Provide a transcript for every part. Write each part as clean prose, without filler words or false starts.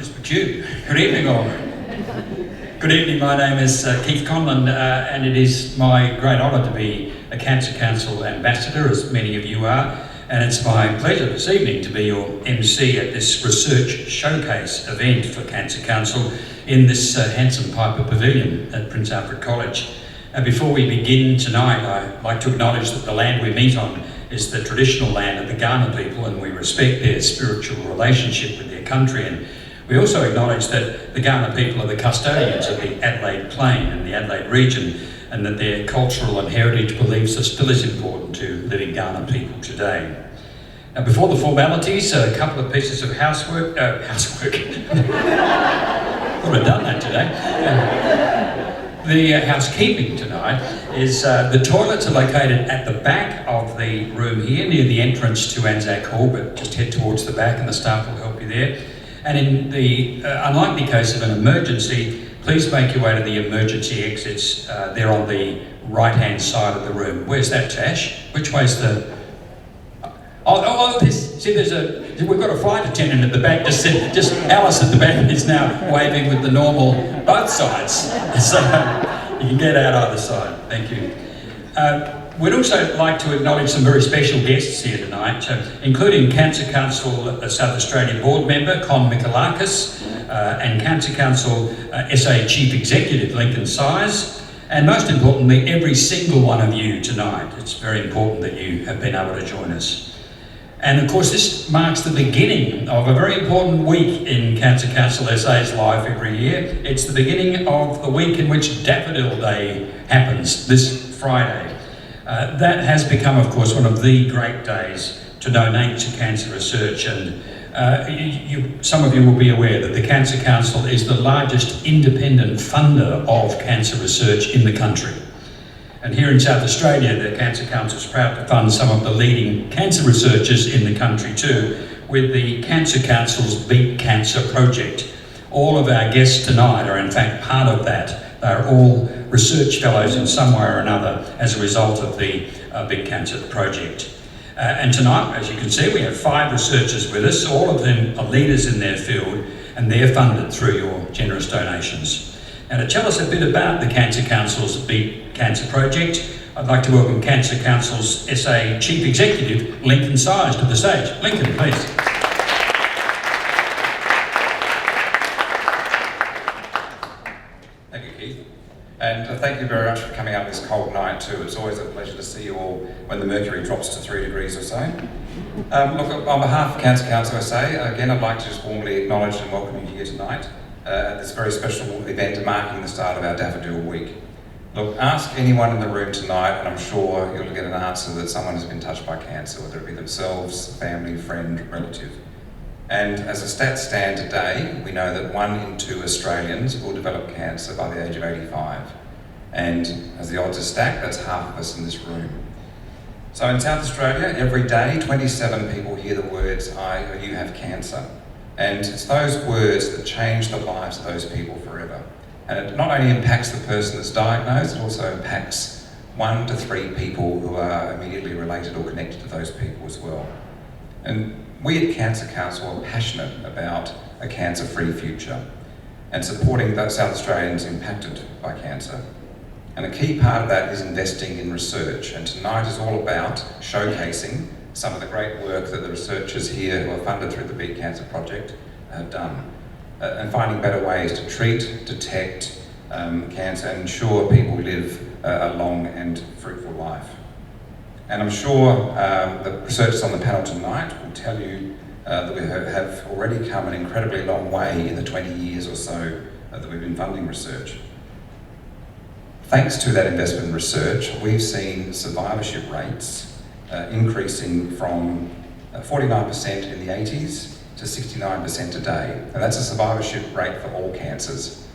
Mr. Tube. Good evening all. Good evening, my name is Keith Conlon and it is my great honour to be a Cancer Council Ambassador, as many of you are, and it's my pleasure this evening to be your MC at this research showcase event for Cancer Council in this handsome Piper Pavilion at Prince Alfred College. Before we begin tonight, I'd like to acknowledge that the land we meet on is the traditional land of the Kaurna people, and we respect their spiritual relationship with their country. And we also acknowledge that the Kaurna people are the custodians of the Adelaide Plain and the Adelaide region, and that their cultural and heritage beliefs are still as important to living Kaurna people today. Now, before the formalities, a couple of pieces of housework. Thought I'd done that today. The housekeeping tonight is the toilets are located at the back of the room here, near the entrance to Anzac Hall, but just head towards the back and the staff will help you there. And in the unlikely case of an emergency, please make your way to the emergency exits. They're on the right-hand side of the room. Where's that, Tash? Which way's the... we've got a flight attendant at the back, just Alice at the back is now waving with the normal, both sides. So you can get out either side, thank you. We'd also like to acknowledge some very special guests here tonight, including Cancer Council South Australia Board Member, Con Michalakis, and Cancer Council SA Chief Executive, Lincoln Size, and most importantly, every single one of you tonight. It's very important that you have been able to join us. And of course, this marks the beginning of a very important week in Cancer Council SA's life every year. It's the beginning of the week in which Daffodil Day happens, this Friday. That has become, of course, one of the great days to donate to cancer research. And some of you will be aware that the Cancer Council is the largest independent funder of cancer research in the country. And here in South Australia, the Cancer Council is proud to fund some of the leading cancer researchers in the country too, with the Cancer Council's Beat Cancer project. All of our guests tonight are in fact part of that. They're all research fellows in some way or another as a result of the Beat Cancer project. And tonight, as you can see, we have 5 researchers with us. All of them are leaders in their field, and they're funded through your generous donations. Now, to tell us a bit about the Cancer Council's Beat Cancer project, I'd like to welcome Cancer Council's SA Chief Executive, Lincoln Size, to the stage. Lincoln, please. Thank you, Keith. And thank you very much for coming out this cold night too. It's always a pleasure to see you all when the mercury drops to 3 degrees or so. Look, on behalf of Cancer Council SA, again, I'd like to just warmly acknowledge and welcome you here tonight at this very special event marking the start of our Daffodil Week. Look, ask anyone in the room tonight and I'm sure you'll get an answer that someone has been touched by cancer, whether it be themselves, family, friend, relative. And as the stats stand today, we know that 1 in 2 Australians will develop cancer by the age of 85. And as the odds are stacked, that's half of us in this room. So in South Australia, every day, 27 people hear the words, you have cancer. And it's those words that change the lives of those people forever. And it not only impacts the person that's diagnosed, it also impacts 1 to 3 people who are immediately related or connected to those people as well. And we at Cancer Council are passionate about a cancer-free future and supporting those South Australians impacted by cancer. And a key part of that is investing in research. And tonight is all about showcasing some of the great work that the researchers here who are funded through the Beat Cancer project have done, and finding better ways to treat, detect cancer and ensure people live a long and fruitful life. And I'm sure the researchers on the panel tonight will tell you that we have already come an incredibly long way in the 20 years or so that we've been funding research. Thanks to that investment in research, we've seen survivorship rates increasing from 49% in the 80s to 69% today. And that's a survivorship rate for all cancers.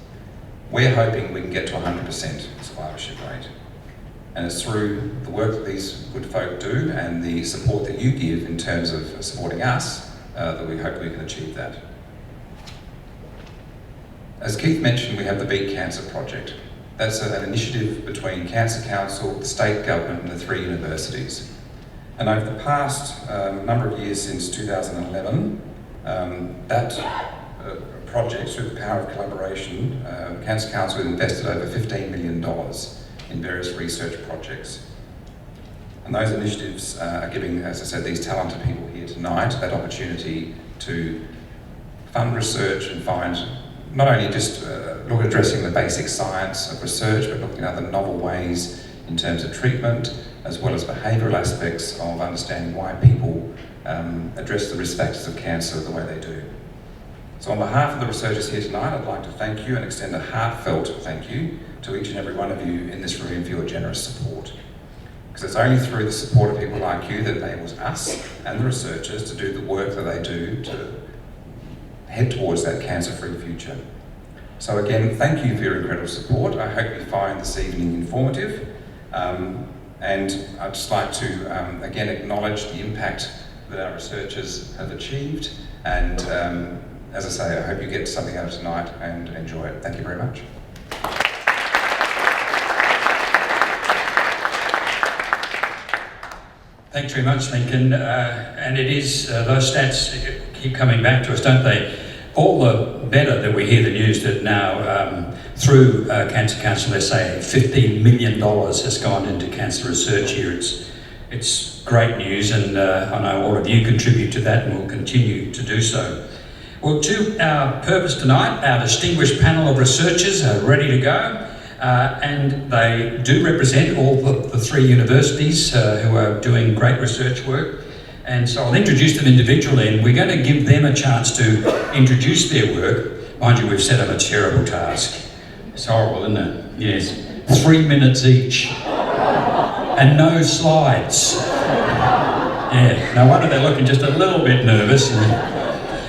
We're hoping we can get to 100% survivorship rate. And it's through the work that these good folk do and the support that you give in terms of supporting us that we hope we can achieve that. As Keith mentioned, we have the Beat Cancer project. That's an initiative between Cancer Council, the state government and the 3 universities. And over the past number of years since 2011, that project through the power of collaboration. Cancer Council has invested over $15 million in various research projects. And those initiatives are giving, as I said, these talented people here tonight that opportunity to fund research and find not only just look at addressing the basic science of research, but looking at other novel ways in terms of treatment, as well as behavioural aspects of understanding why people address the risk factors of cancer the way they do. So on behalf of the researchers here tonight, I'd like to thank you and extend a heartfelt thank you to each and every one of you in this room for your generous support. Because it's only through the support of people like you that enables us and the researchers to do the work that they do to head towards that cancer-free future. So again, thank you for your incredible support. I hope you find this evening informative. And I'd just like to, again, acknowledge the impact that our researchers have achieved. And as I say, I hope you get something out of tonight and enjoy it. Thank you very much. Thanks very much, Lincoln. And it is, those stats keep coming back to us, don't they? All the better that we hear the news that now, through Cancer Council, let's say $15 million has gone into cancer research here. It's great news, and I know all of you contribute to that and will continue to do so. Well, to our purpose tonight, our distinguished panel of researchers are ready to go. And they do represent all the three universities who are doing great research work. And so I'll introduce them individually, and we're going to give them a chance to introduce their work. Mind you, we've set them a terrible task. It's horrible, isn't it? Yes. 3 minutes each. And no slides. Yeah, no wonder they're looking just a little bit nervous.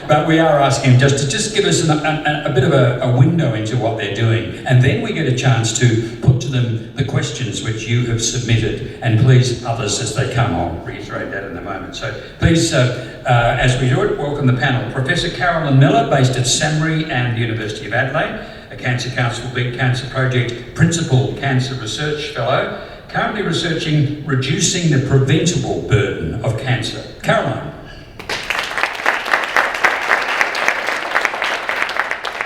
But we are asking them just to give us a bit of a window into what they're doing. And then we get a chance to put to them the questions which you have submitted. And please, others as they come, I'll reiterate that in a moment. So please, as we do it, welcome the panel. Professor Carolyn Miller, based at SAMRI and the University of Adelaide, a Cancer Council Beat Cancer Project Principal Cancer Research Fellow, currently researching reducing the preventable burden of cancer. Caroline.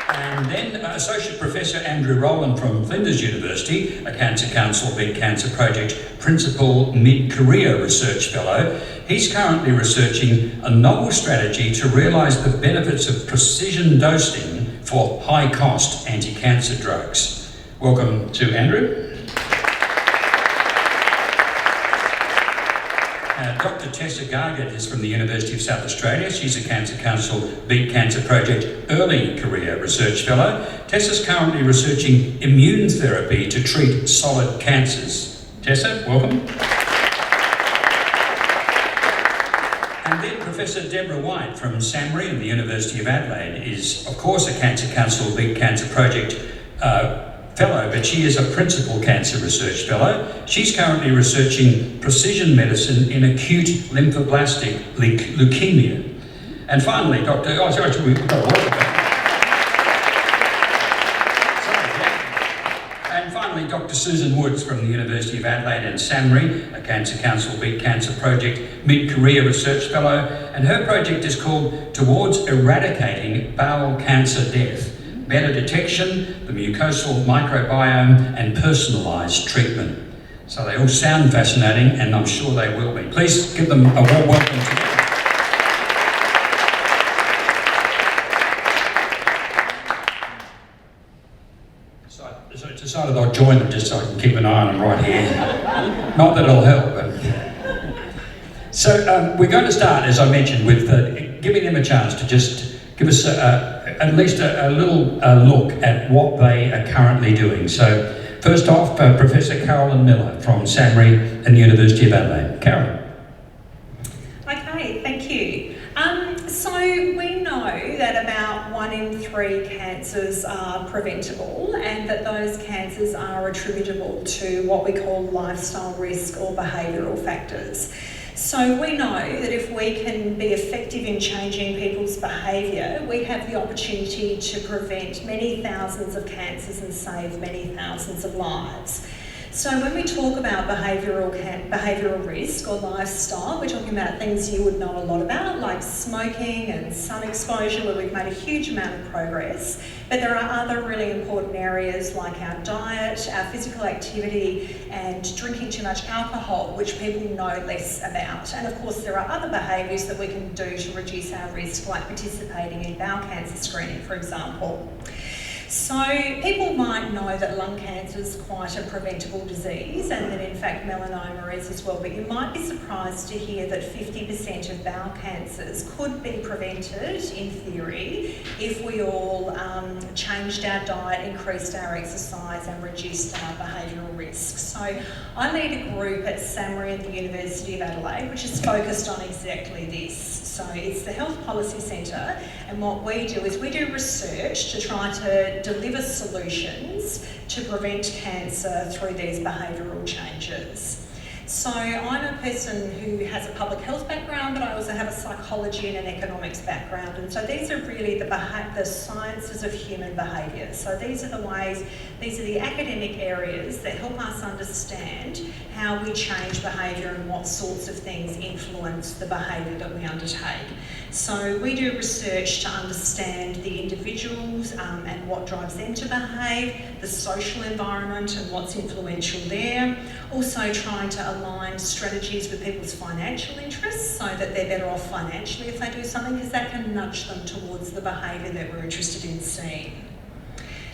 And then Associate Professor Andrew Rowland from Flinders University, a Cancer Council Beat Cancer Project Principal Mid-Career Research Fellow. He's currently researching a novel strategy to realise the benefits of precision dosing for high-cost anti-cancer drugs. Welcome to Andrew. Dr. Tessa Gargett is from the University of South Australia. She's a Cancer Council Beat Cancer Project Early Career Research Fellow. Tessa's currently researching immune therapy to treat solid cancers. Tessa, welcome. And then Professor Deborah White from SAMRI and the University of Adelaide is, of course, a Cancer Council Beat Cancer Project Fellow, but she is a Principal Cancer Research Fellow. She's currently researching precision medicine in acute lymphoblastic leukemia. And finally, Dr. Susan Woods from the University of Adelaide and SAMRI, a Cancer Council Beat Cancer Project Mid-Career Research Fellow, and her project is called Towards Eradicating Bowel Cancer Death. Better detection, the mucosal microbiome, and personalised treatment. So they all sound fascinating, and I'm sure they will be. Please give them a warm welcome together. So I decided I'll join them just so I can keep an eye on them right here. Not that it'll help, but... So we're going to start, as I mentioned, with giving them a chance to just give us at least a little look at what they are currently doing. So first off, Professor Carolyn Miller from SAMRI and the University of Adelaide. Carolyn. Okay, thank you. So we know that about 1 in 3 cancers are preventable, and that those cancers are attributable to what we call lifestyle risk or behavioural factors. So we know that if we can be effective in changing people's behaviour, we have the opportunity to prevent many thousands of cancers and save many thousands of lives. So when we talk about behavioural risk or lifestyle, we're talking about things you would know a lot about, like smoking and sun exposure, where we've made a huge amount of progress. But there are other really important areas like our diet, our physical activity, and drinking too much alcohol, which people know less about. And of course, there are other behaviours that we can do to reduce our risk, like participating in bowel cancer screening, for example. So people might know that lung cancer is quite a preventable disease, and that in fact melanoma is as well, but you might be surprised to hear that 50% of bowel cancers could be prevented, in theory, if we all changed our diet, increased our exercise and reduced our behavioural risks. So I lead a group at SAMRI at the University of Adelaide, which is focused on exactly this. So it's the Health Policy Centre, and what we do is we do research to try to deliver solutions to prevent cancer through these behavioural changes. So I'm a person who has a public health background, but I also have a psychology and an economics background. And so these are really the sciences of human behaviour. So these are the academic areas that help us understand how we change behaviour and what sorts of things influence the behaviour that we undertake. So we do research to understand the individuals and what drives them to behave, the social environment and what's influential there. Also trying to align strategies with people's financial interests so that they're better off financially if they do something, because that can nudge them towards the behaviour that we're interested in seeing.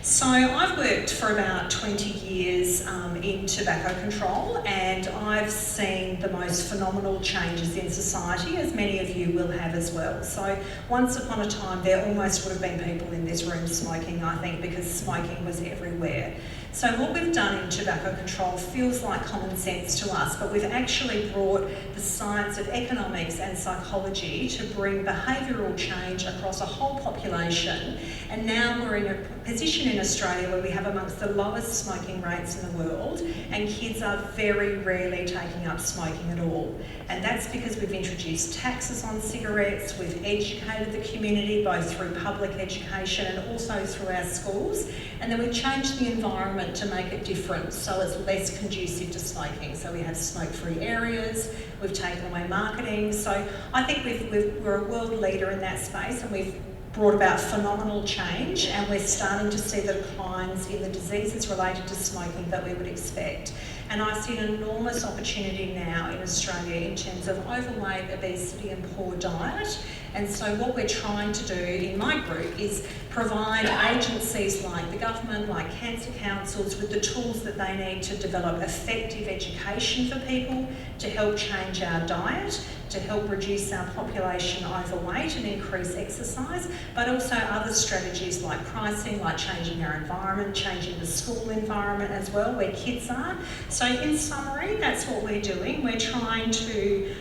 So I've worked for about 20 years in tobacco control, and I've seen the most phenomenal changes in society, as many of you will have as well. So once upon a time there almost would have been people in this room smoking, I think, because smoking was everywhere. So what we've done in tobacco control feels like common sense to us, but we've actually brought the science of economics and psychology to bring behavioural change across a whole population. And now we're in a position in Australia where we have amongst the lowest smoking rates in the world, and kids are very rarely taking up smoking at all. And that's because we've introduced taxes on cigarettes, we've educated the community both through public education and also through our schools, and then we've changed the environment to make it different so it's less conducive to smoking. So we have smoke-free areas, we've taken away marketing. So I think we're a world leader in that space, and we've brought about phenomenal change, and we're starting to see the declines in the diseases related to smoking that we would expect. And I see an enormous opportunity now in Australia in terms of overweight, obesity and poor diet. And so what we're trying to do in my group is provide agencies like the government, like cancer councils, with the tools that they need to develop effective education for people, to help change our diet, to help reduce our population overweight and increase exercise, but also other strategies like pricing, like changing our environment, changing the school environment as well, where kids are. So in summary, that's what we're doing. We're trying to,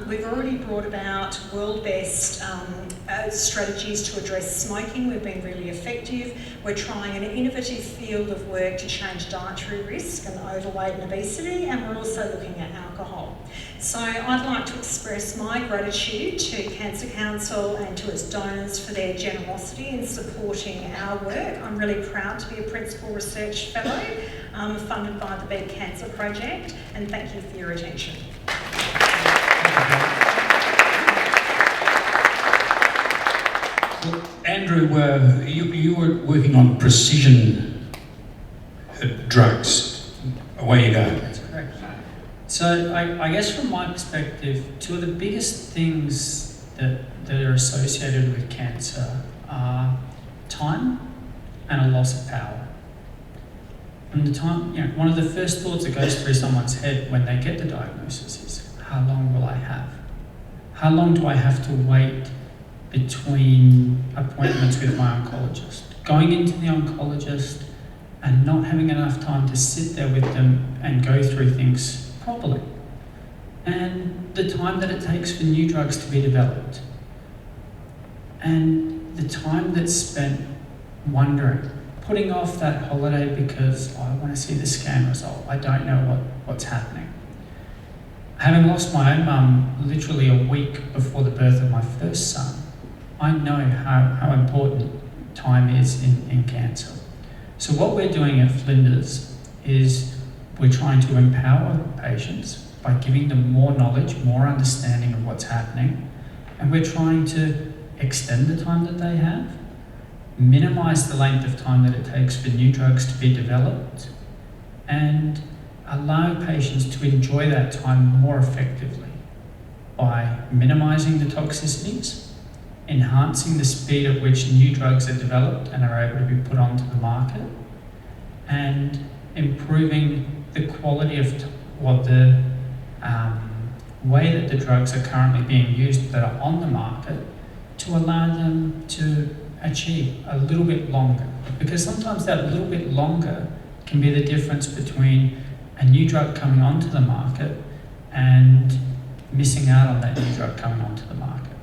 we've already brought about world best strategies to address smoking. We've been really effective. We're trying an innovative field of work to change dietary risk and overweight and obesity, and we're also looking at alcohol. So I'd like to express my gratitude to Cancer Council and to its donors for their generosity in supporting our work. I'm really proud to be a Principal Research Fellow funded by the Beat Cancer Project, and thank you for your attention. Well, Andrew, you were working on precision drugs. Away you go. That's correct. So I guess from my perspective, two of the biggest things that are associated with cancer are time and a loss of power. And the time, one of the first thoughts that goes through someone's head when they get the diagnosis is, how long will I have? How long do I have to wait between appointments with my oncologist? Going into the oncologist and not having enough time to sit there with them and go through things properly. And the time that it takes for new drugs to be developed. And the time that's spent wondering, putting off that holiday because I want to see the scan result. I don't know what's happening. Having lost my own mum literally a week before the birth of my first son, I know how important time is in cancer. So what we're doing at Flinders is we're trying to empower patients by giving them more knowledge, more understanding of what's happening, and we're trying to extend the time that they have, minimize the length of time that it takes for new drugs to be developed, and allow patients to enjoy that time more effectively by minimizing the toxicities, enhancing the speed at which new drugs are developed and are able to be put onto the market, and improving the quality of the way that the drugs are currently being used that are on the market to allow them to achieve a little bit longer. Because sometimes that little bit longer can be the difference between a new drug coming onto the market and missing out on that new drug coming onto the market.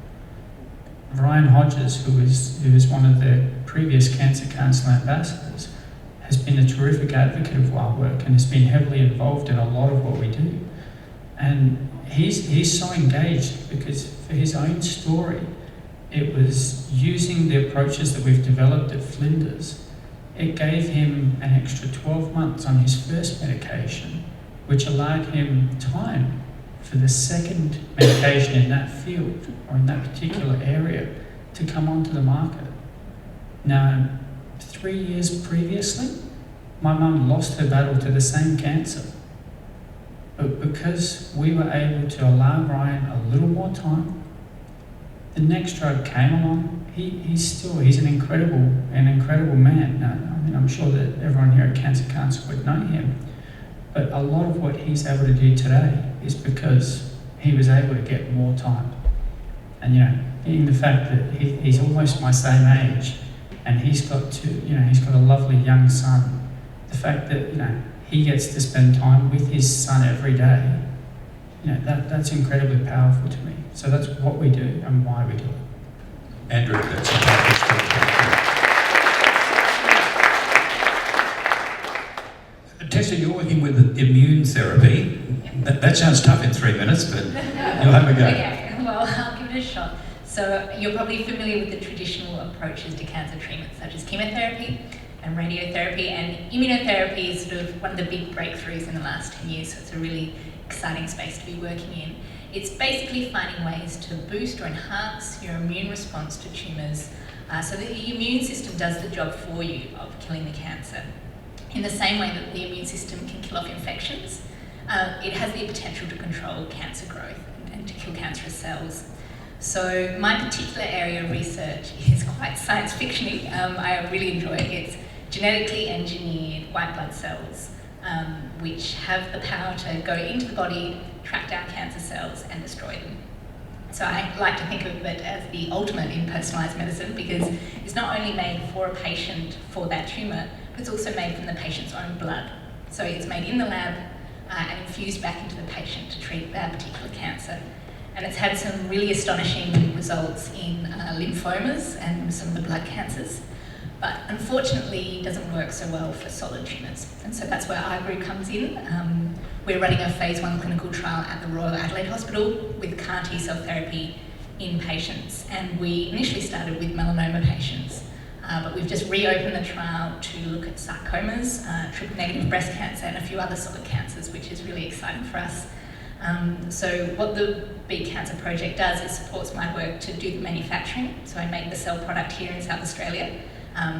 Ryan Hodges, who is one of the previous Cancer Council ambassadors, has been a terrific advocate of our work and has been heavily involved in a lot of what we do. And he's so engaged because for his own story, it was using the approaches that we've developed at Flinders. It gave him an extra 12 months on his first medication, which allowed him time for the second medication in that field or in that particular area to come onto the market. Now, 3 years previously, my mum lost her battle to the same cancer. But because we were able to allow Brian a little more time, the next drug came along. He's an incredible man. I mean, I'm sure that everyone here at Cancer Council would know him. But a lot of what he's able to do today is because he was able to get more time. And in the fact that he's almost my same age, and he's got a lovely young son. The fact that he gets to spend time with his son every day, that's incredibly powerful to me. So that's what we do and why we do it. Andrew, that's a powerful story. Tessa, you're working with immune therapy. That sounds tough in 3 minutes, but you'll have a go. Okay, well, I'll give it a shot. So you're probably familiar with the traditional approaches to cancer treatment, such as chemotherapy and radiotherapy, and immunotherapy is sort of one of the big breakthroughs in the last 10 years, so it's a really exciting space to be working in. It's basically finding ways to boost or enhance your immune response to tumours so that your immune system does the job for you of killing the cancer. In the same way that the immune system can kill off infections, it has the potential to control cancer growth and to kill cancerous cells. So my particular area of research is quite science fiction-y. I really enjoy it. It's genetically engineered white blood cells, which have the power to go into the body, track down cancer cells and destroy them. So I like to think of it as the ultimate in personalised medicine because it's not only made for a patient for that tumour, but it's also made from the patient's own blood. So it's made in the lab and infused back into the patient to treat that particular cancer. And it's had some really astonishing results in lymphomas and some of the blood cancers. But unfortunately, it doesn't work so well for solid tumours. And so that's where our group comes in. We're running a phase 1 clinical trial at the Royal Adelaide Hospital with CAR T-cell therapy in patients. And we initially started with melanoma patients. But we've just reopened the trial to look at sarcomas, triple-negative breast cancer, and a few other solid cancers, which is really exciting for us. So what the Beat Cancer Project does is supports my work to do the manufacturing. So I make the cell product here in South Australia,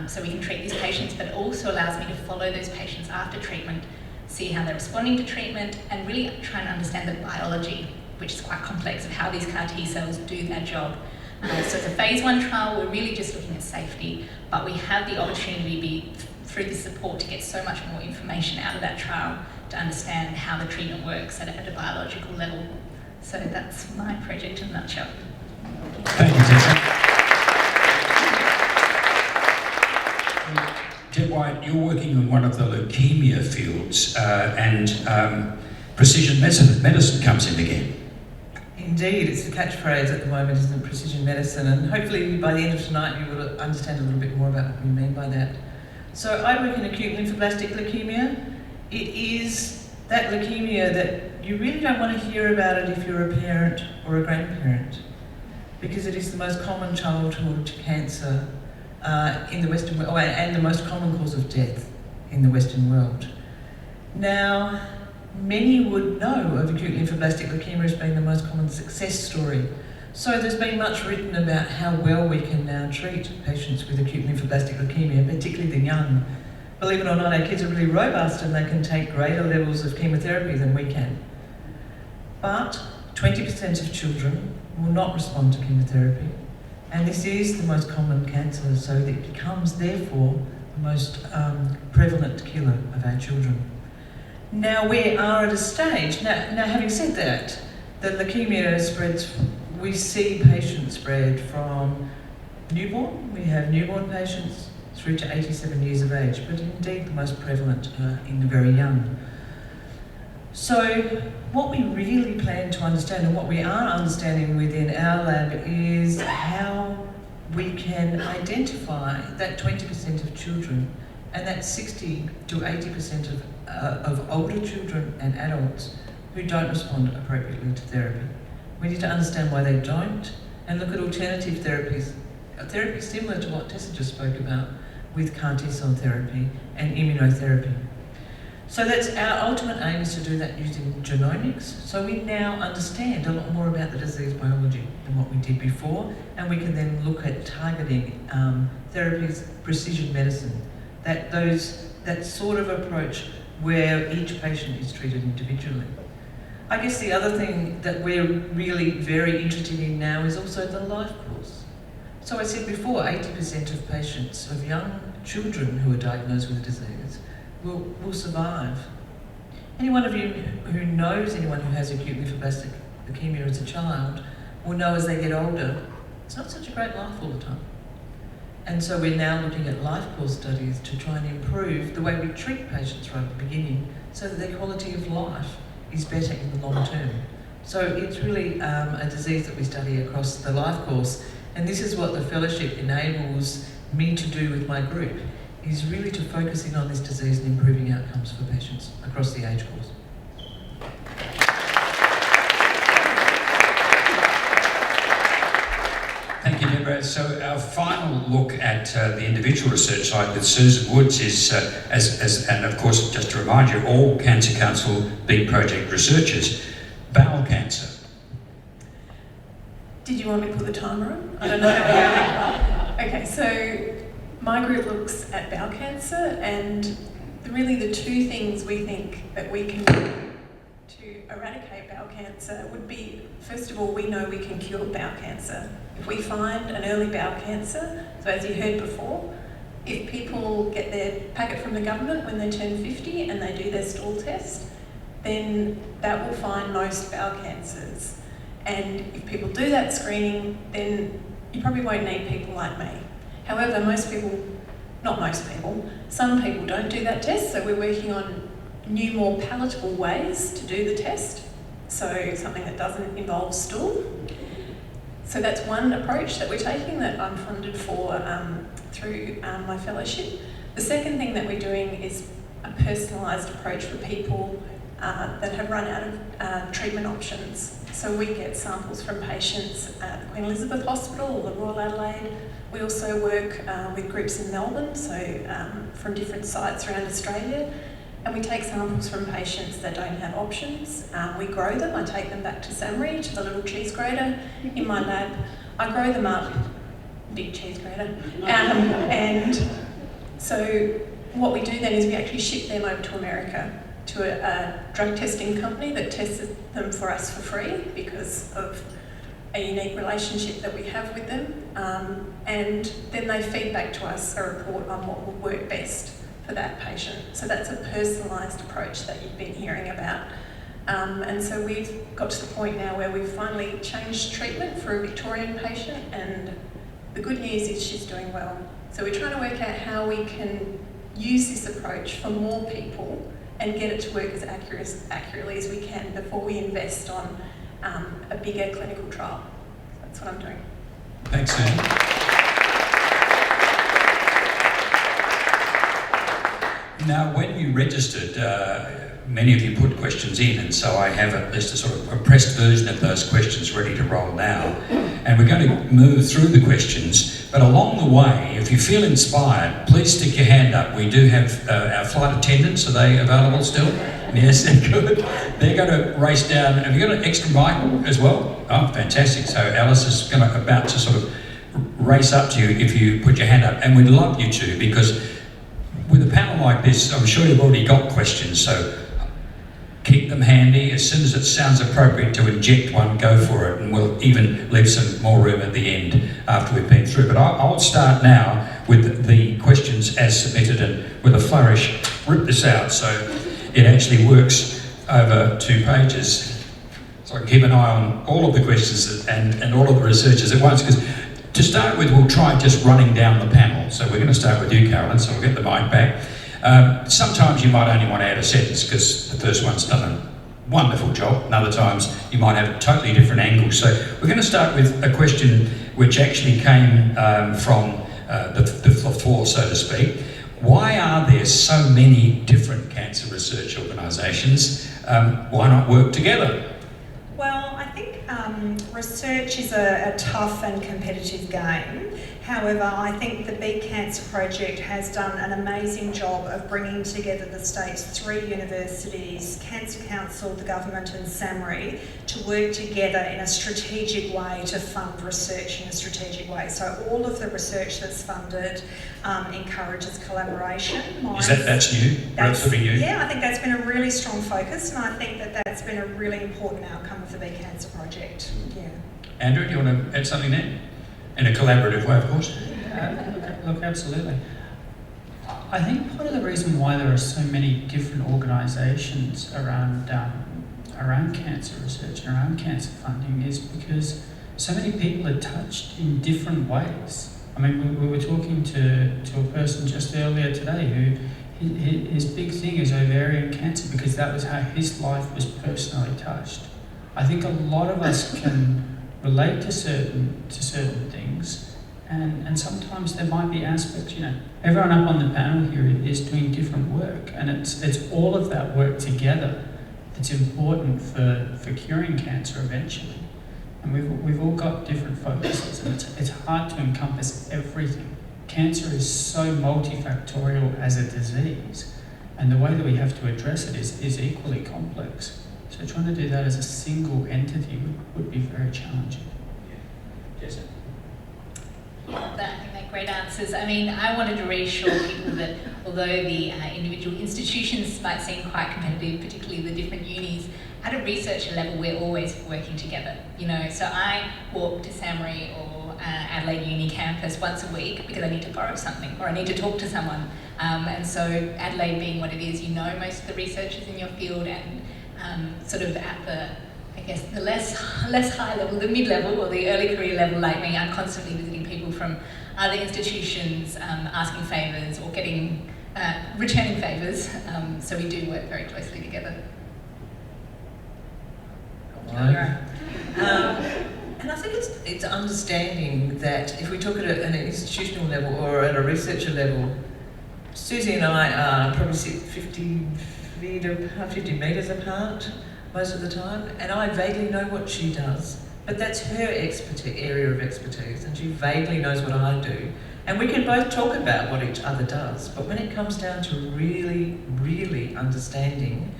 so we can treat these patients, but it also allows me to follow those patients after treatment, see how they're responding to treatment, and really try and understand the biology, which is quite complex, of how these CAR T cells do their job. So it's a phase 1 trial. We're really just looking at safety, but we have the opportunity through the support to get so much more information out of that trial to understand how the treatment works at a biological level. So that's my project in a nutshell. Thank you, Tessa. Ted White, you're working in one of the leukemia fields and precision medicine comes in again. Indeed, it's the catchphrase at the moment, isn't it? Precision medicine, and hopefully by the end of tonight you will understand a little bit more about what we mean by that. So I work in acute lymphoblastic leukemia. It is that leukemia that you really don't want to hear about it if you're a parent or a grandparent, because it is the most common childhood cancer in the Western world, and the most common cause of death in the Western world. Now, many would know of acute lymphoblastic leukemia as being the most common success story. So there's been much written about how well we can now treat patients with acute lymphoblastic leukemia, particularly the young. Believe it or not, our kids are really robust and they can take greater levels of chemotherapy than we can. But 20% of children will not respond to chemotherapy, and this is the most common cancer, so it becomes therefore the most prevalent killer of our children. Now we are at a stage, now having said that, the leukemia spreads, we see patients spread from newborn, we have newborn patients through to 87 years of age, but indeed the most prevalent in the very young. So what we really plan to understand, and what we are understanding within our lab, is how we can identify that 20% of children and that 60 to 80% of older children and adults who don't respond appropriately to therapy. We need to understand why they don't and look at alternative therapies, a therapy similar to what Tessa just spoke about with CAR T-cell therapy and immunotherapy. So that's our ultimate aim, is to do that using genomics. So we now understand a lot more about the disease biology than what we did before, and we can then look at targeting therapies, precision medicine, that sort of approach where each patient is treated individually. I guess the other thing that we're really very interested in now is also the life course. So I said before, 80% of patients, of young children who are diagnosed with the disease, will survive. Any one of you who knows anyone who has acute lymphoblastic leukemia as a child will know as they get older, it's not such a great life all the time. And so we're now looking at life course studies to try and improve the way we treat patients right at the beginning so that their quality of life is better in the long term. So it's really a disease that we study across the life course, and this is what the fellowship enables me to do with my group, is really to focus in on this disease and improving outcomes for patients across the age course. Thank you, Deborah. So our final look at the individual research side with Susan Woods is, and of course, just to remind you, all Cancer Council Big Project researchers, bowel cancer. Did you want me to put the timer on? I don't know. Okay, so my group looks at bowel cancer, and really the two things we think that we can do to eradicate bowel cancer would be, first of all, we know we can cure bowel cancer. If we find an early bowel cancer, so as you heard before, if people get their packet from the government when they turn 50 and they do their stool test, then that will find most bowel cancers. And if people do that screening, then you probably won't need people like me. However, some people don't do that test, so we're working on new, more palatable ways to do the test, so something that doesn't involve stool. So that's one approach that we're taking that I'm funded for through my fellowship. The second thing that we're doing is a personalised approach for people that have run out of treatment options. So we get samples from patients at the Queen Elizabeth Hospital or the Royal Adelaide. We also work with groups in Melbourne, so from different sites around Australia. And we take samples from patients that don't have options. We grow them. I take them back to Samri, to the little cheese grater in my lab. I grow them up, big cheese grater. And so what we do then is we actually ship them over to America to a drug testing company that tests them for us for free because of a unique relationship that we have with them. And then they feed back to us a report on what will work best for that patient. So that's a personalised approach that you've been hearing about. And so we've got to the point now where we've finally changed treatment for a Victorian patient, and the good news is she's doing well. So we're trying to work out how we can use this approach for more people and get it to work as accurately as we can before we invest on a bigger clinical trial. So that's what I'm doing. Thanks, Susan. Now, when you registered, many of you put questions in, and so I have at least a sort of compressed version of those questions ready to roll now. And we're going to move through the questions But along the way, if you feel inspired, please stick your hand up. We do have our flight attendants. Are they available still? Yes, they're good. They're going to race down. Have you got an extra mic as well? Oh, fantastic. So Alice is about to sort of race up to you if you put your hand up. And we'd love you to, because with a panel like this, I'm sure you've already got questions. So keep them handy. As soon as it sounds appropriate to inject one, go for it, and we'll even leave some more room at the end after we've been through. But I'll start now with the questions as submitted, and with a flourish, rip this out so it actually works over 2 pages. So I can keep an eye on all of the questions and all of the researchers at once, because to start with, we'll try just running down the panel. So we're going to start with you, Carolyn, so we'll get the mic back. Sometimes you might only want to add a sentence because the first one's done a wonderful job, and other times you might have a totally different angle. So we're going to start with a question which actually came from the floor, so to speak. Why are there so many different cancer research organisations? Why not work together? Well, I think research is a tough and competitive game. However, I think the Beat Cancer Project has done an amazing job of bringing together the state's 3 universities, Cancer Council, the government and SAMRI to work together in a strategic way to fund research in a strategic way. So all of the research that's funded encourages collaboration. That's new? Relatively new? Yeah, I think that's been a really strong focus, and I think that that's been a really important outcome of the Beat Cancer Project. Yeah. Andrew, do you want to add something there? In a collaborative way, of course. Look, absolutely. I think part of the reason why there are so many different organisations around cancer research and around cancer funding is because so many people are touched in different ways. I mean, we were talking to a person just earlier today who his big thing is ovarian cancer because that was how his life was personally touched. I think a lot of us can relate to certain things, and sometimes there might be aspects, everyone up on the panel here is doing different work, and it's all of that work together that's important for curing cancer eventually. And we've all got different focuses, and it's hard to encompass everything. Cancer is so multifactorial as a disease, and the way that we have to address it is equally complex. So trying to do that as a single entity would be very challenging. Yes. I think they're great answers. I mean, I wanted to reassure people that although the individual institutions might seem quite competitive, particularly the different unis, at a researcher level, we're always working together. So I walk to SAMRI or Adelaide Uni campus once a week because I need to borrow something or I need to talk to someone. And so Adelaide being what it is, most of the researchers in your field, and sort of at the less high level, the mid-level or the early career level like me, I'm constantly visiting people from other institutions, asking favours or returning favours. So we do work very closely together. And I think it's understanding that if we talk at an institutional level or at a researcher level, Susie and I are probably 50 metres apart most of the time, and I vaguely know what she does, but that's her area of expertise, and she vaguely knows what I do, and we can both talk about what each other does, but when it comes down to really, really understanding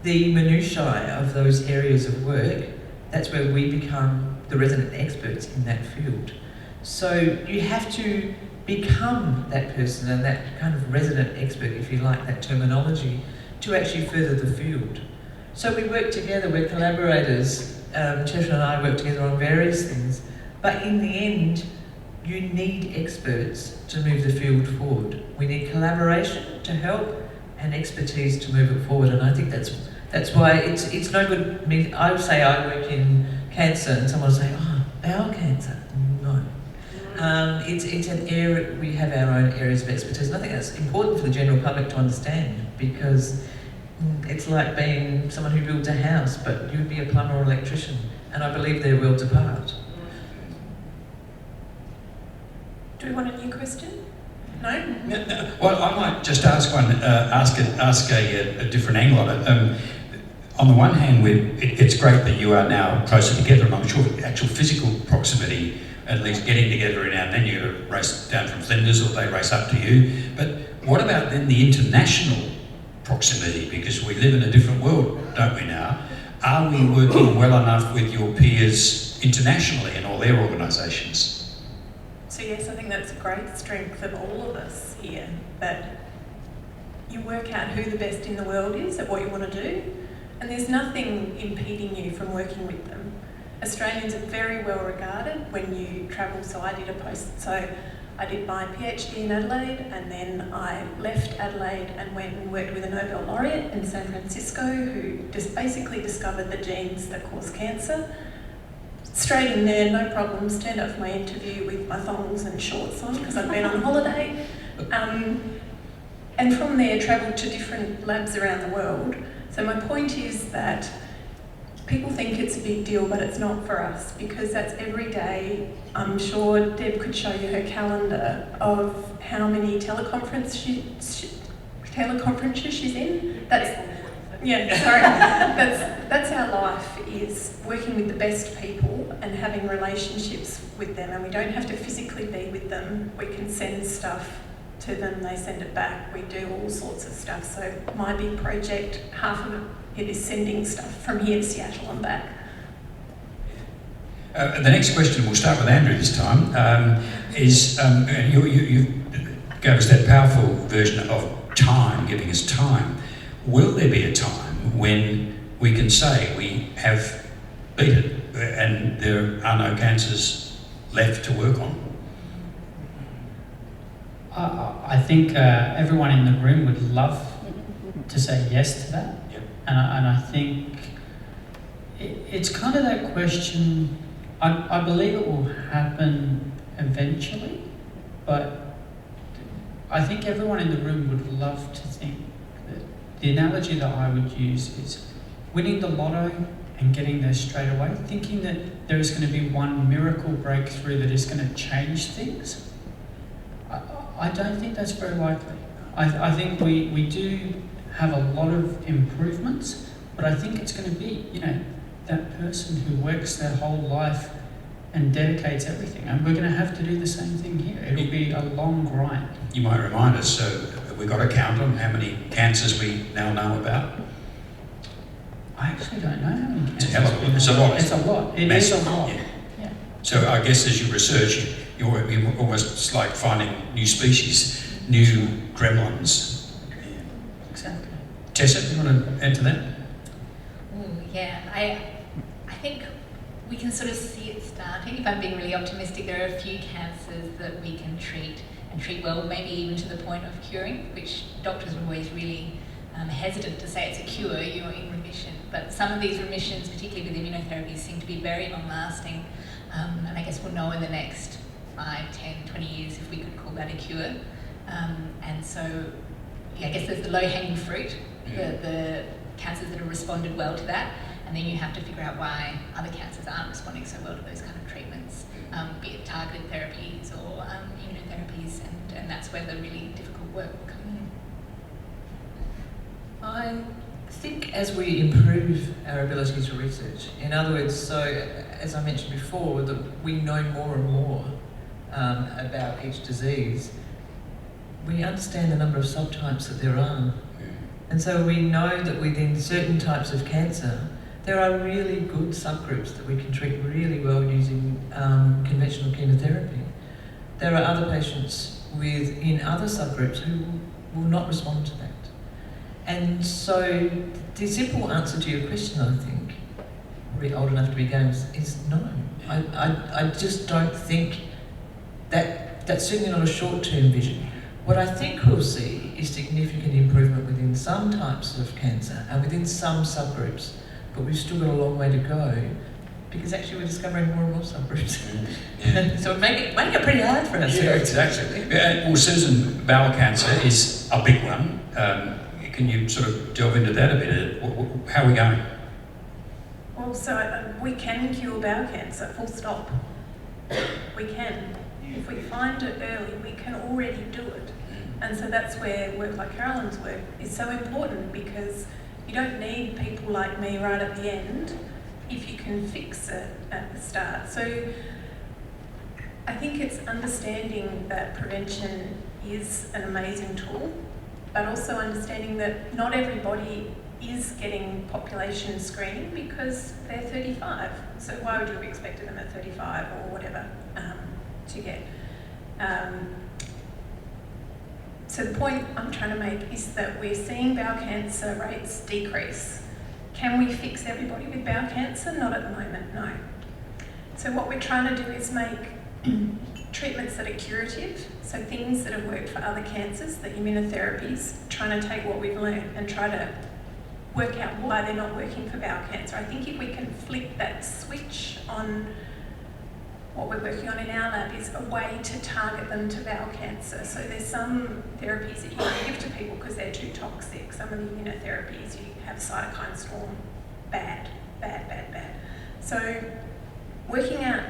the minutiae of those areas of work, that's where we become the resident experts in that field. So you have to become that person and that kind of resident expert, if you like that terminology, to actually further the field. So we work together, we're collaborators. Cheshire and I work together on various things, but in the end, you need experts to move the field forward. We need collaboration to help and expertise to move it forward, and I think that's why it's no good. I would say I work in cancer, and someone will say, "Oh, bowel cancer." No, it's an area. We have our own areas of expertise, and I think that's important for the general public to understand, because it's like being someone who builds a house, but you'd be a plumber or electrician, and I believe they're worlds apart. Do we want a new question? No? No. Well, I might just ask a different angle on it. On the one hand, it's great that you are now closer together, and I'm sure the actual physical proximity at least getting together every now and then. You got to race down from Flinders or they race up to you. But what about then the international proximity? Because we live in a different world, don't we now? Are we working well enough with your peers internationally in all their organisations? So yes, I think that's a great strength of all of us here, that you work out who the best in the world is at what you want to do, and there's nothing impeding you from working with them. Australians are very well regarded when you travel, so I did I did my PhD in Adelaide, and then I left Adelaide and went and worked with a Nobel laureate in San Francisco who just basically discovered the genes that cause cancer. Straight in there, no problems, turned up for my interview with my thongs and shorts on because I'd been on holiday. And from there, travelled to different labs around the world. So my point is that people think it's a big deal, but it's not for us, because that's every day. I'm sure Deb could show you her calendar of how many teleconferences she's in. That's our life, is working with the best people and having relationships with them, and we don't have to physically be with them. We can send stuff to them, they send it back, we do all sorts of stuff. So my big project, half of it is sending stuff from here to Seattle and back. The next question, we'll start with Andrew this time, is you gave us that powerful version of time, giving us time. Will there be a time when we can say we have beat it and there are no cancers left to work on? I think everyone in the room would love to say yes to that. Yep. And I think it's kind of that question. I believe it will happen eventually, but I think everyone in the room would love to think that the analogy that I would use is winning the lotto and getting there straight away, thinking that there is going to be one miracle breakthrough that is going to change things. I don't think that's very likely. I think we do have a lot of improvements, but I think it's going to be, that person who works their whole life and dedicates everything. And we're going to have to do the same thing here. It'll be a long grind. You might remind us, have we got a count on how many cancers we now know about? I actually don't know how many cancers. It's a lot. It's a lot. It is a lot. Yeah. So I guess as you research, you're almost like finding new species, new gremlins. Yeah. Exactly. Tessa, you want to add to that? I think we can sort of see it starting. If I'm being really optimistic, there are a few cancers that we can treat and treat well, maybe even to the point of curing, which doctors are always really hesitant to say it's a cure, you're in remission. But some of these remissions, particularly with immunotherapies, seem to be very long-lasting. And I guess we'll know in the next 5, 10, 20 years if we could call that a cure. And so, I guess there's the low-hanging fruit, the cancers that have responded well to that, and then you have to figure out why other cancers aren't responding so well to those kind of treatments, be it targeted therapies or immunotherapies, and that's where the really difficult work will come in. I think as we improve our ability to research, in other words, so as I mentioned before, that we know more and more about each disease, we understand the number of subtypes that there are. And so we know that within certain types of cancer, there are really good subgroups that we can treat really well using conventional chemotherapy. There are other patients in other subgroups who will not respond to that. And so the simple answer to your question, I think, probably old enough to be games, is no. I just don't think that's certainly not a short-term vision. What I think we'll see is significant improvement within some types of cancer and within some subgroups, but we've still got a long way to go because actually we're discovering more and more subgroups. So make it pretty hard for us. Yeah, exactly. Well, Susan, bowel cancer is a big one. Can you sort of delve into that a bit? How are we going? Well, so we can cure bowel cancer, full stop. We can. If we find it early, we can already do it. And so that's where work like Carolyn's work is so important, because you don't need people like me right at the end if you can fix it at the start. So I think it's understanding that prevention is an amazing tool, but also understanding that not everybody is getting population screening because they're 35. So why would you have expected them at 35 or whatever to get? So the point I'm trying to make is that we're seeing bowel cancer rates decrease. Can we fix everybody with bowel cancer? Not at the moment, no. So what we're trying to do is make treatments that are curative, so things that have worked for other cancers, the immunotherapies, trying to take what we've learned and try to work out why they're not working for bowel cancer. I think if we can flip that switch on what we're working on in our lab is a way to target them to bowel cancer. So there's some therapies that you can't give to people because they're too toxic. Some of the immunotherapies, you have cytokine storm, bad. So working out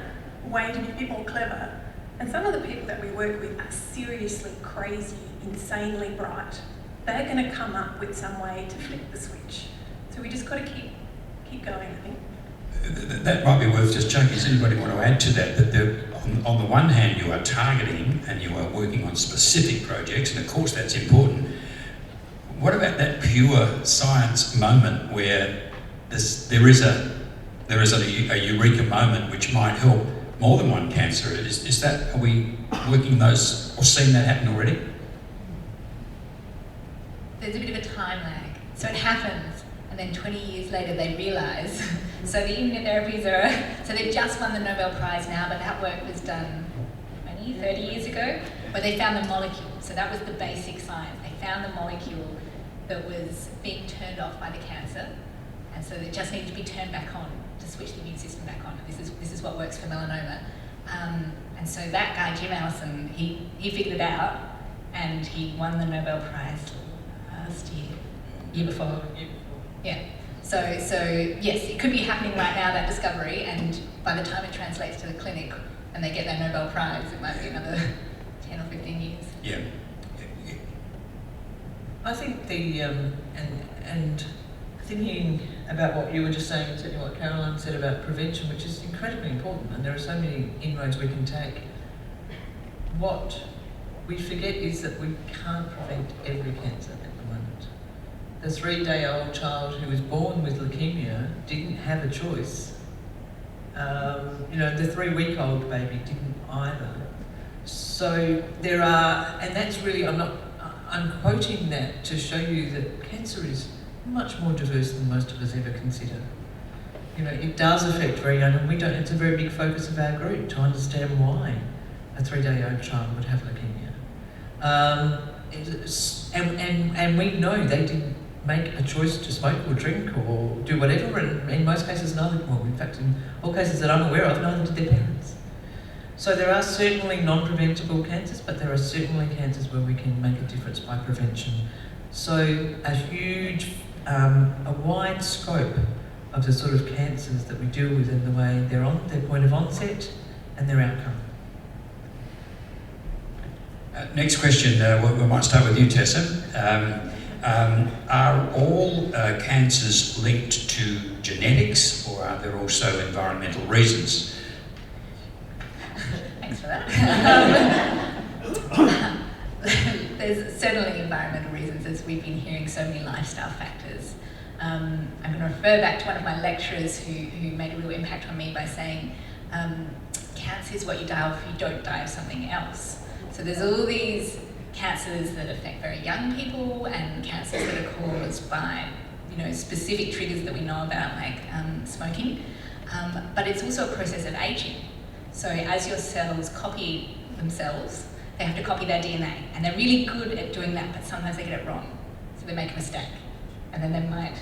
a way to be a bit more clever. And some of the people that we work with are seriously crazy, insanely bright. They're going to come up with some way to flip the switch. So we just got to keep going, I think. That might be worth just checking. Does anybody want to add to that? That on the one hand, you are targeting and you are working on specific projects, and of course that's important. What about that pure science moment where there is a eureka moment which might help more than one cancer? Is that, are we working those or seeing that happen already? There's a bit of a time lag. So it happens, and then 20 years later they realise. So the immunotherapies so they've just won the Nobel Prize now, but that work was done 20, 30 years ago, where they found the molecule. So that was the basic science. They found the molecule that was being turned off by the cancer, and so it just needed to be turned back on to switch the immune system back on. This is what works for melanoma. And so that guy, Jim Allison, he figured it out, and he won the Nobel Prize last year before. Yeah. So yes, it could be happening right now, that discovery, and by the time it translates to the clinic and they get their Nobel Prize, it might be another 10 or 15 years. Yeah. I think and thinking about what you were just saying, and certainly what Caroline said about prevention, which is incredibly important, and there are so many inroads we can take. What we forget is that we can't prevent every cancer at the moment. The 3-day-old child who was born with leukemia didn't have a choice. The 3-week-old baby didn't either. So there are, and that's really, I'm quoting that to show you that cancer is much more diverse than most of us ever consider. It does affect very young, and it's a very big focus of our group to understand why a 3-day-old child would have leukemia. And we know they didn't make a choice to smoke or drink or do whatever, and in most cases in fact in all cases that I'm aware of, neither did their parents. So there are certainly non-preventable cancers, but there are certainly cancers where we can make a difference by prevention. So a wide scope of the sort of cancers that we deal with in the way they're on, their point of onset and their outcome. Next question, we might start with you, Tessa. Are all cancers linked to genetics, or are there also environmental reasons? Thanks for that. There's certainly environmental reasons, as we've been hearing so many lifestyle factors. I'm going to refer back to one of my lecturers who made a real impact on me by saying, cancer is what you die of if you don't die of something else. So there's all these cancers that affect very young people, and cancers that are caused by, specific triggers that we know about, like smoking. But it's also a process of aging. So as your cells copy themselves, they have to copy their DNA, and they're really good at doing that, but sometimes they get it wrong. So they make a mistake, and then they might,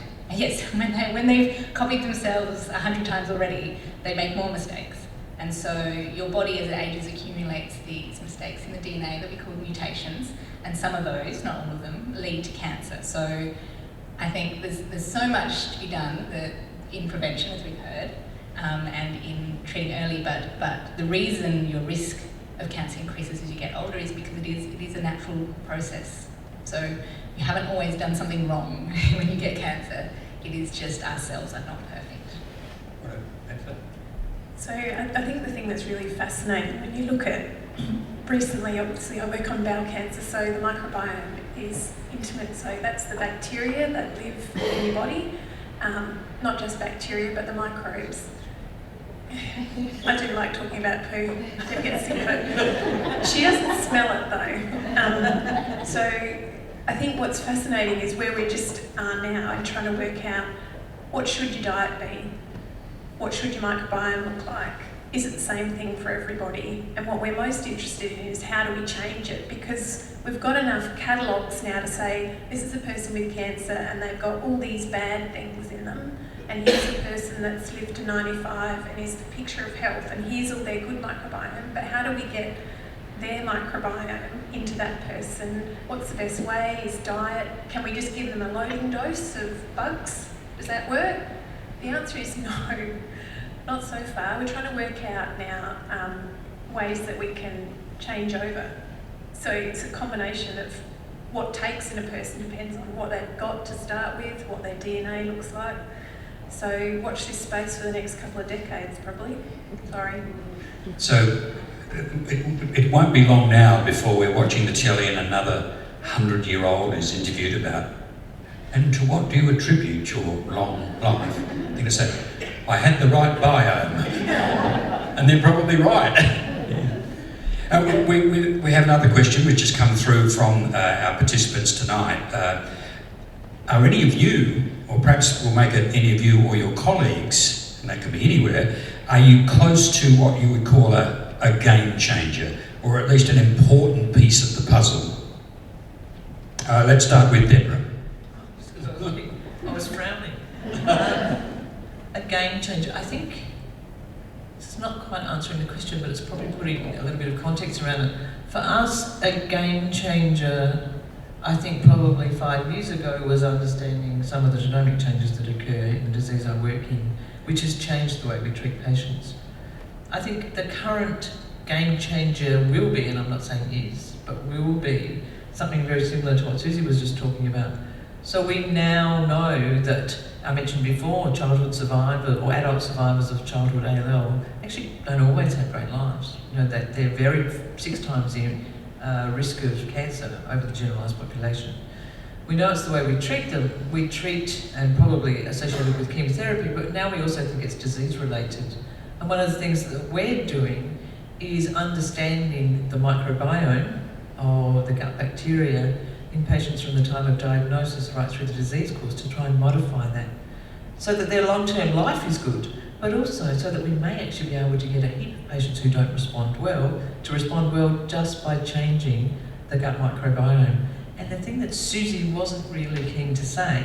when they've copied themselves 100 times already, they make more mistakes. And so your body as it ages accumulates these mistakes in the DNA that we call mutations, and some of those, not all of them, lead to cancer. So I think there's so much to be done in prevention, as we've heard, and in treating early, but the reason your risk of cancer increases as you get older is because it is a natural process. So you haven't always done something wrong when you get cancer. It is just our cells are not perfect. So I think the thing that's really fascinating when you look at, recently obviously I work on bowel cancer, so the microbiome is intimate, so that's the bacteria that live in your body, not just bacteria but the microbes. I do like talking about poo, Deb gets sick of it. She doesn't smell it though. So I think what's fascinating is where we just are now and trying to work out what should your diet be? What should your microbiome look like? Is it the same thing for everybody? And what we're most interested in is how do we change it? Because we've got enough catalogues now to say, this is a person with cancer and they've got all these bad things in them. And here's a person that's lived to 95 and here's the picture of health and here's all their good microbiome. But how do we get their microbiome into that person? What's the best way? Is diet? Can we just give them a loading dose of bugs? Does that work? The answer is no, not so far. We're trying to work out now ways that we can change over. So it's a combination of what takes in a person depends on what they've got to start with, what their DNA looks like. So watch this space for the next couple of decades, probably. Sorry. So it won't be long now before we're watching the telly and another 100-year-old is interviewed about, and to what do you attribute your long life? I think they say, I had the right biome. And they're probably right. We have another question which has come through from our participants tonight. Are any of you, or perhaps we'll make it any of you or your colleagues, and that could be anywhere, are you close to what you would call a game changer, or at least an important piece of the puzzle? Let's start with Deborah. I was frowning. A game changer. I think it's not quite answering the question, but it's probably putting a little bit of context around it. For us, a game changer, I think probably 5 years ago, was understanding some of the genomic changes that occur in the disease I work in, which has changed the way we treat patients. I think the current game changer will be, and I'm not saying is, but will be something very similar to what Susie was just talking about. So we now know that, I mentioned before, childhood survivors or adult survivors of childhood ALL actually don't always have great lives. You know, that they're very 6 times the risk of cancer over the generalised population. We know it's the way we treat them. We treat, and probably associated with chemotherapy, but now we also think it's disease related. And one of the things that we're doing is understanding the microbiome or the gut bacteria in patients from the time of diagnosis right through the disease course to try and modify that so that their long-term life is good, but also so that we may actually be able to get a heap of patients who don't respond well to respond well just by changing the gut microbiome. And the thing that Susie wasn't really keen to say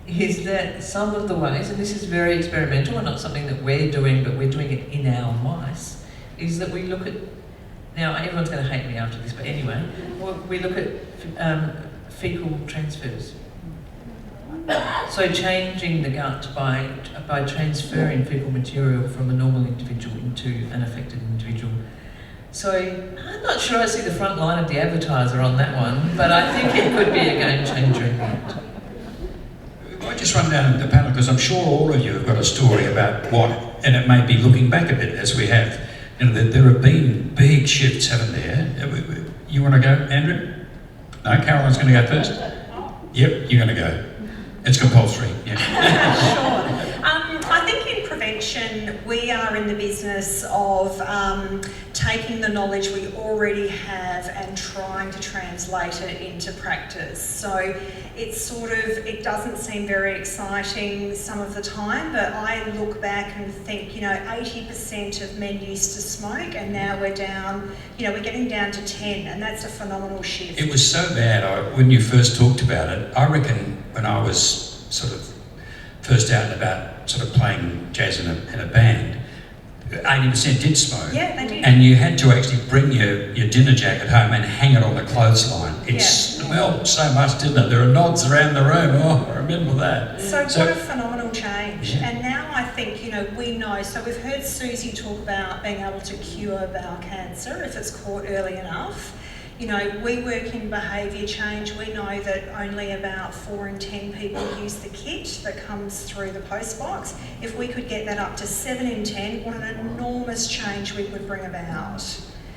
is that some of the ways, and this is very experimental and not something that we're doing, but we're doing it in our mice, is that we look at, now everyone's going to hate me after this, but anyway, we look at fecal transfers. So changing the gut by transferring fecal material from a normal individual into an affected individual. So I'm not sure I see the front line of the advertiser on that one, but I think it could be a game changer in that. I just run down the panel because I'm sure all of you have got a story about what, and it may be looking back a bit as we have. You know, there have been big shifts, haven't there? You want to go, Andrew? No, Caroline's going to go first. Yep, you're going to go. It's compulsory. Yeah. Sure. I think in prevention, we are in the business of taking the knowledge we already have and trying to translate it into practice. So it's sort of, it doesn't seem very exciting some of the time, but I look back and think, 80% of men used to smoke and now we're down, we're getting down to 10, and that's a phenomenal shift. It was so bad when you first talked about it. I reckon when I was sort of first out and about sort of playing jazz in a band, 80% did smoke. Yeah, they did. And you had to actually bring your dinner jacket home and hang it on the clothesline. It smelled so much, didn't it? There are nods around the room. Oh, I remember that. So what a phenomenal change. Yeah. And now I think, we know. So we've heard Susie talk about being able to cure bowel cancer if it's caught early enough. You know, we work in behaviour change. We know that only about 4 in 10 people use the kit that comes through the post box. If we could get that up to 7 in 10, what an enormous change we would bring about.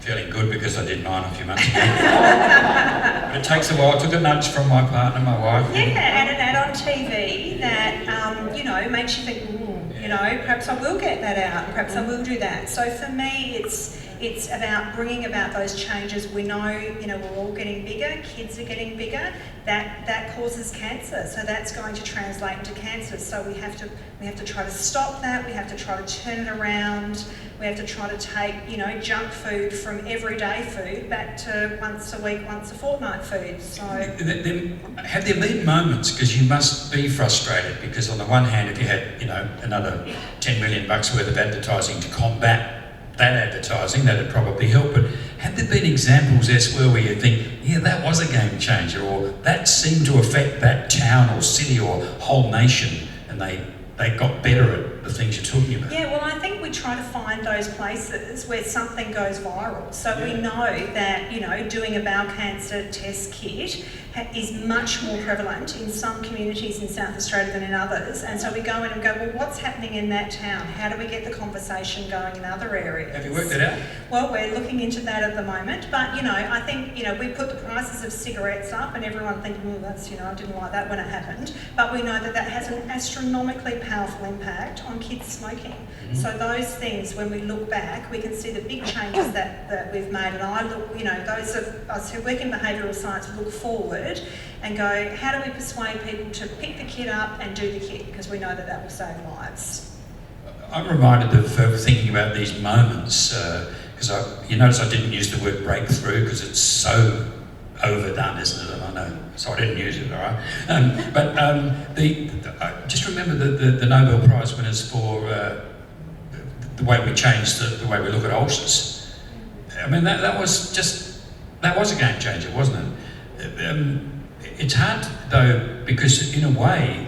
Feeling good because I did mine a few months ago. But it takes a while. I took a nudge from my partner, my wife. Yeah, and an ad on TV that, you know, makes you think, you know, perhaps I will get that out, and perhaps I will do that. So for me, it's about bringing about those changes. We know, you know, we're all getting bigger, kids are getting bigger, that causes cancer. So that's going to translate into cancer. So we have to try to stop that, we have to try to turn it around, we have to try to take, you know, junk food from everyday food back to once a week, once a fortnight food. So Then, have there been moments, because you must be frustrated, because on the one hand, if you had, you know, another 10 million bucks worth of advertising to combat that advertising, that'd probably help. But have there been examples elsewhere where you think, yeah, that was a game changer, or that seemed to affect that town or city or whole nation, and they got better at the things you're talking about? yeah, well, I think we try to find those places where something goes viral. So we know that, you know, doing a bowel cancer test kit is much more prevalent in some communities in South Australia than in others. And so we go in and go, well, what's happening in that town? How do we get the conversation going in other areas? Have you worked it out? Well, we're looking into that at the moment. But, you know, I think, you know, we put the prices of cigarettes up and everyone thinking, well, that's, you know, I didn't like that when it happened. But we know that that has an astronomically powerful impact on kids smoking. So those things, when we look back, we can see the big changes that we've made. And I look, you know, those of us who work in behavioural science look forward and go, how do we persuade people to pick the kit up and do the kit? Because we know that that will save lives. I'm reminded of thinking about these moments, because you notice I didn't use the word breakthrough because it's so overdone, isn't it? And I know, so I didn't use it, all right? I just remember the Nobel Prize winners for the way we changed the way we look at ulcers. I mean, that was a game changer, wasn't it? It's hard though, because in a way,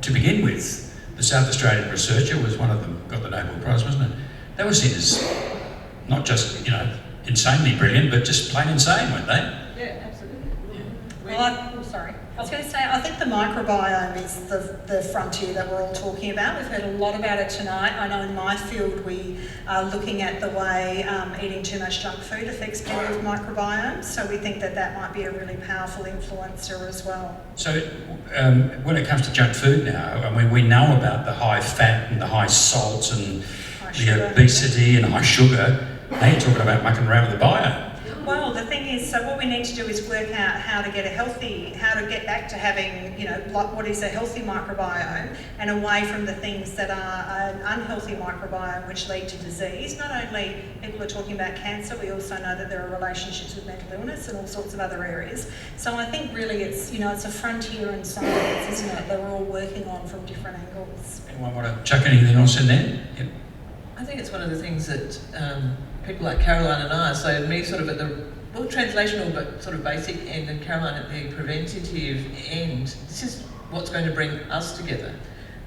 to begin with, the South Australian researcher was one of them, got the Nobel Prize, wasn't it? They were seen as not just, you know, insanely brilliant, but just plain insane, weren't they? Yeah, absolutely. Well, I was going to say, I think the microbiome is the frontier that we're all talking about. We've heard a lot about it tonight. I know in my field we are looking at the way eating too much junk food affects people's microbiome. So we think that that might be a really powerful influencer as well. So When it comes to junk food now, I mean, we know about the high fat and the high salt and the obesity and high sugar. Now you're talking about mucking around with the bio. Well, the thing is, so what we need to do is work out how to get back to having, you know, what is a healthy microbiome and away from the things that are an unhealthy microbiome which lead to disease. Not only people are talking about cancer, we also know that there are relationships with mental illness and all sorts of other areas. So I think really it's, you know, it's a frontier in science, isn't it, that we're all working on from different angles. Anyone want to chuck anything else in there? Yep. I think it's one of the things that people like Caroline and I, so me sort of at the more translational but sort of basic end and Caroline at the preventative end, this is what's going to bring us together.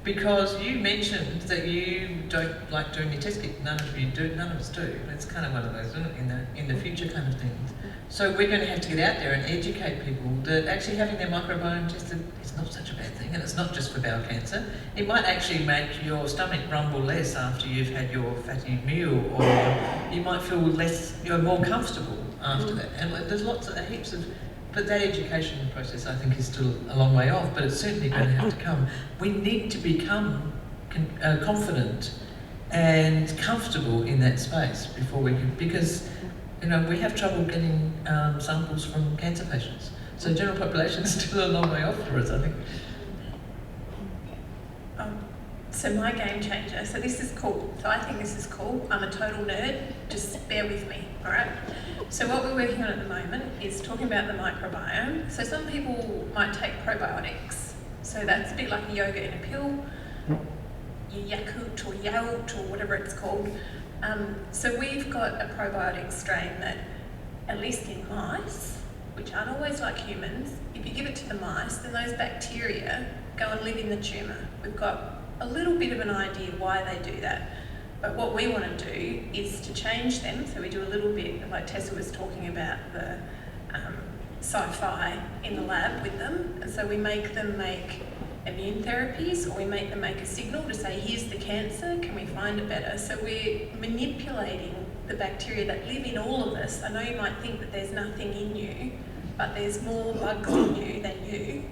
Because you mentioned that you don't like doing your test kit, none of you do, none of us do. It's kind of one of those, isn't it, in the future kind of things. So we're going to have to get out there and educate people that actually having their microbiome tested is not such a bad thing, and it's not just for bowel cancer. It might actually make your stomach rumble less after you've had your fatty meal, or you might feel less, you're more comfortable after that. And there's heaps of, but that education process I think is still a long way off, but it's certainly going to have to come. We need to become confident and comfortable in that space before we can, because you know, we have trouble getting samples from cancer patients. So general population is still a long way off for us, I think. So my game changer, so this is cool. So I think this is cool. I'm a total nerd, just bear with me, all right? So what we're working on at the moment is talking about the microbiome. So some people might take probiotics. So that's a bit like a yogurt in a pill, your Yakult or Yakult or whatever it's called. So we've got a probiotic strain that, at least in mice, which aren't always like humans, if you give it to the mice, then those bacteria go and live in the tumour. We've got a little bit of an idea why they do that. But what we want to do is to change them. So we do a little bit, like Tessa was talking about, the sci-fi in the lab with them, and so we make them make immune therapies, or we make them make a signal to say, here's the cancer, can we find it better? So we're manipulating the bacteria that live in all of us. I know you might think that there's nothing in you, but there's more bugs in you than you.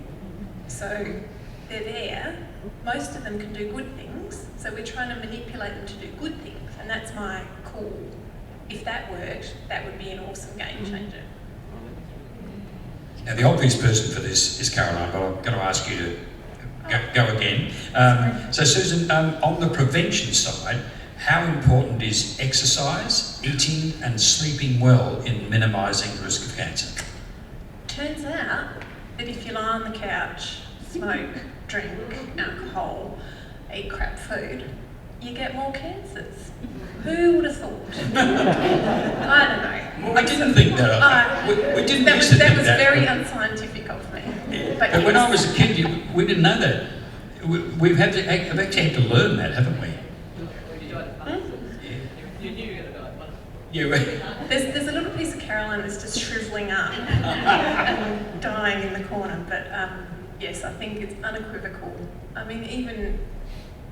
So they're there. Most of them can do good things, so we're trying to manipulate them to do good things, and that's my call. If that worked, that would be an awesome game changer. Now, the obvious person for this is Caroline, but I'm going to ask you to go again. So, Susan, on the prevention side, how important is exercise, eating and sleeping well in minimising the risk of cancer? Turns out that if you lie on the couch, smoke, drink alcohol, eat crap food, you get more cancers. Who would have thought? I don't know. Well, I didn't think that. We didn't That used to was think that. very unscientific of me. Yeah. But when I was a kid, we didn't know that. We've actually had to learn that, haven't we? Yeah. There's a little piece of Caroline that's just shrivelling up and dying in the corner, but yes, I think it's unequivocal. I mean, even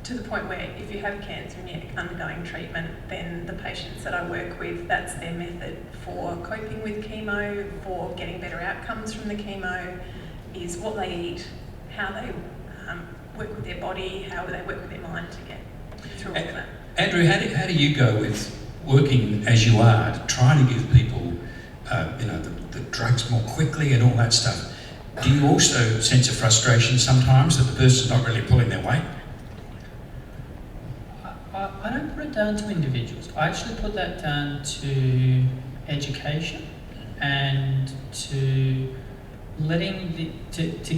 to the point where if you have cancer and you're undergoing treatment, then the patients that I work with, that's their method for coping with chemo, for getting better outcomes from the chemo, is what they eat, how they work with their body, how they work with their mind to get through all of that. Andrew, how do you go with working as you are, trying to give people, the drugs more quickly and all that stuff? Do you also sense a frustration sometimes that the person's not really pulling their weight? I don't put it down to individuals. I actually put that down to education and to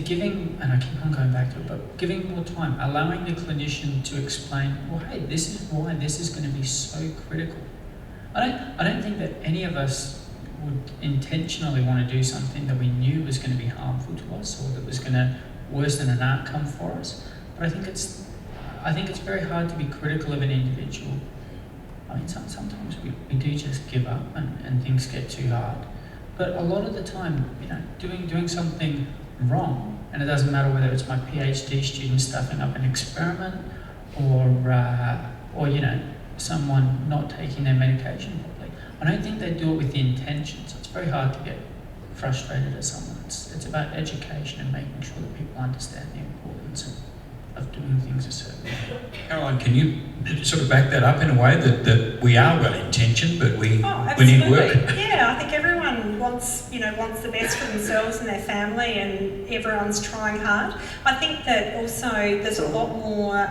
giving, and I keep on going back to it, but giving more time, allowing the clinician to explain, well, hey, this is why this is going to be so critical. I don't think that any of us would intentionally want to do something that we knew was going to be harmful to us or that was going to worsen an outcome for us. But I think it's very hard to be critical of an individual. I mean, sometimes we do just give up and things get too hard. But a lot of the time, doing something wrong, and it doesn't matter whether it's my PhD student stuffing up an experiment or someone not taking their medication properly. I don't think they do it with the intention, so it's very hard to get frustrated at someone. It's about education and making sure that people understand the importance of doing things a certain way. Caroline, can you sort of back that up in a way that we are well intentioned, but we need work? Yeah, I think everyone wants the best for themselves and their family, and everyone's trying hard. I think that also there's a lot more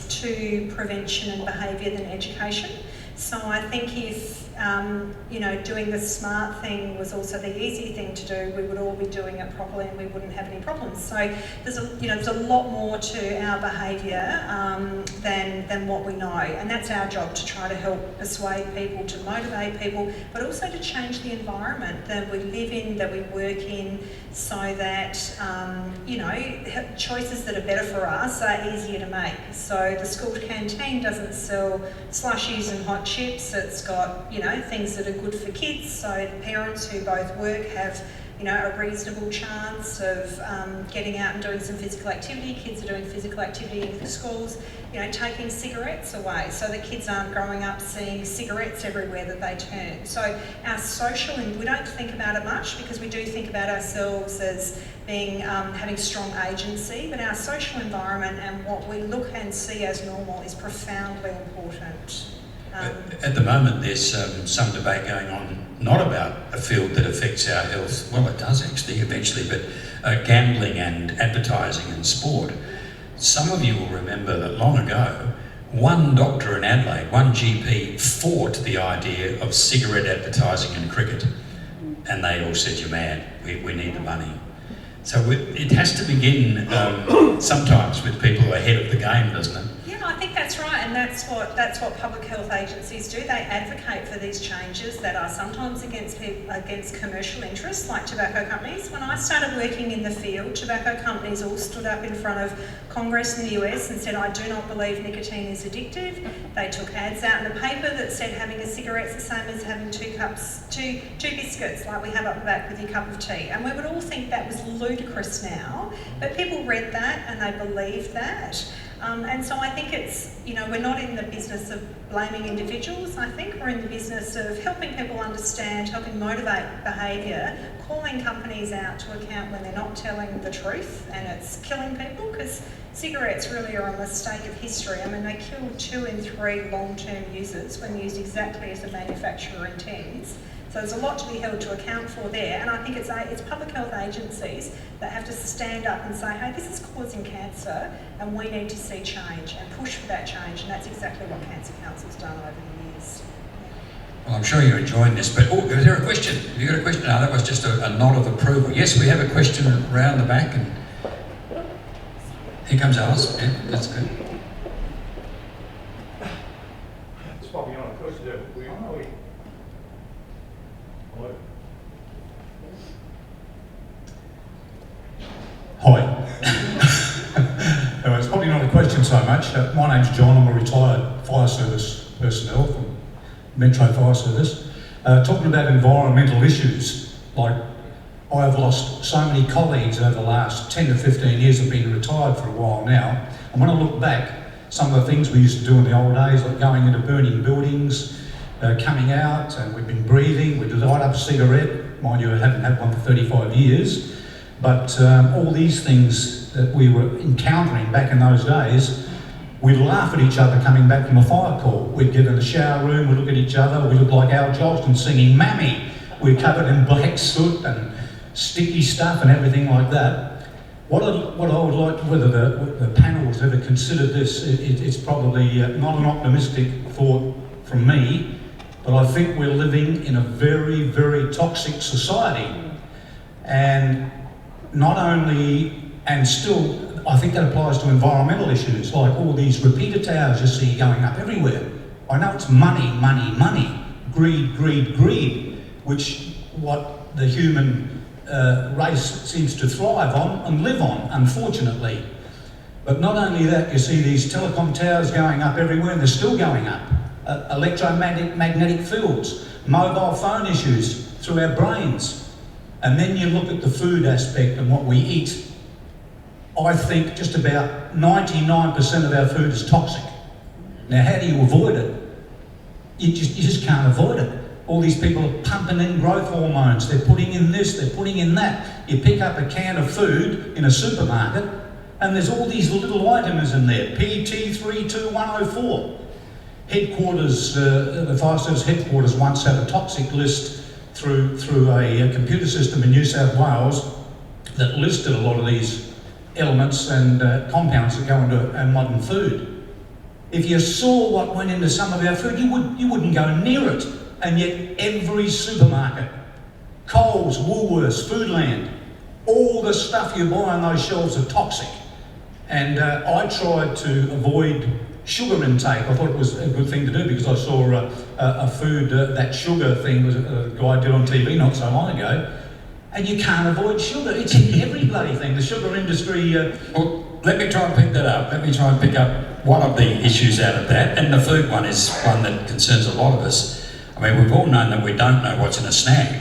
to prevention and behaviour than education. So I think if doing the smart thing was also the easy thing to do, we would all be doing it properly and we wouldn't have any problems. So there's a lot more to our behaviour than what we know, and that's our job, to try to help persuade people, to motivate people, but also to change the environment that we live in, that we work in, so that choices that are better for us are easier to make. So the school canteen doesn't sell slushies and hot chips. It's got things that are good for kids, so parents who both work have a reasonable chance of getting out and doing some physical activity. Kids are doing physical activity in the schools, taking cigarettes away so that kids aren't growing up seeing cigarettes everywhere that they turn. So our social, and we don't think about it much because we do think about ourselves as being having strong agency, but our social environment and what we look and see as normal is profoundly important. At the moment, there's some debate going on, not about a field that affects our health. Well, it does actually, eventually, but gambling and advertising and sport. Some of you will remember that long ago, one doctor in Adelaide, one GP, fought the idea of cigarette advertising in cricket. And they all said, you're mad, we need the money. So it has to begin sometimes with people ahead of the game, doesn't it? Yeah, I think that's That's right, and that's what public health agencies do. They advocate for these changes that are sometimes against commercial interests, like tobacco companies. When I started working in the field, tobacco companies all stood up in front of Congress in the US and said, "I do not believe nicotine is addictive." They took ads out in the paper that said having a cigarette's the same as having two biscuits, like we have up the back with your cup of tea. And we would all think that was ludicrous now, but people read that and they believed that. And so I think it's, we're not in the business of blaming individuals. I think we're in the business of helping people understand, helping motivate behaviour, calling companies out to account when they're not telling the truth and it's killing people, because cigarettes really are a mistake of history. I mean, they kill 2 in 3 long-term users when used exactly as the manufacturer intends. So there's a lot to be held to account for there, and I think it's public health agencies that have to stand up and say, hey, this is causing cancer and we need to see change and push for that change, and that's exactly what Cancer Council's done over the years. Well, I'm sure you're enjoying this, but is there a question? Have you got a question? No, that was just a nod of approval. Yes, we have a question around the back, and here comes Alice. Yeah, that's good. It's probably not a question. Hi. Anyway, it's probably not a question so much. My name's John. I'm a retired fire service personnel from Metro Fire Service. Talking about environmental issues, like I have lost so many colleagues over the last 10 to 15 years. I've been retired for a while now. And when I look back, some of the things we used to do in the old days, like going into burning buildings, coming out, and we've been breathing, we'd light up a cigarette. Mind you, I haven't had one for 35 years. But all these things that we were encountering back in those days, we'd laugh at each other coming back from a fire call. We'd get in the shower room, we'd look at each other, we looked like Al Jolson singing Mammy. We're covered in black soot and sticky stuff and everything like that. What I would like, whether the panel has ever considered this, it's probably not an optimistic thought from me, but I think we're living in a very, very toxic society. And not only, and still, I think that applies to environmental issues, like all these repeater towers you see going up everywhere. I know it's money, money, money, greed, greed, greed, which what the human race seems to thrive on and live on, unfortunately. But not only that, you see these telecom towers going up everywhere, and they're still going up. Electromagnetic fields, mobile phone issues through our brains. And then you look at the food aspect and what we eat. I think just about 99% of our food is toxic. Now, how do you avoid it? You just can't avoid it. All these people are pumping in growth hormones. They're putting in this, they're putting in that. You pick up a can of food in a supermarket and there's all these little items in there. PT32104. Headquarters, the Fire Service headquarters once had a toxic list through a computer system in New South Wales that listed a lot of these elements and compounds that go into modern food. If you saw what went into some of our food, you wouldn't go near it. And yet every supermarket, Coles, Woolworths, Foodland, all the stuff you buy on those shelves are toxic. And I tried to avoid sugar intake. I thought it was a good thing to do because I saw a food, that sugar thing was a guy did on TV not so long ago, and you can't avoid sugar. It's in every bloody thing. The sugar industry... Well, let me try and pick that up. Let me try and pick up one of the issues out of that, and the food one is one that concerns a lot of us. I mean, we've all known that we don't know what's in a snack,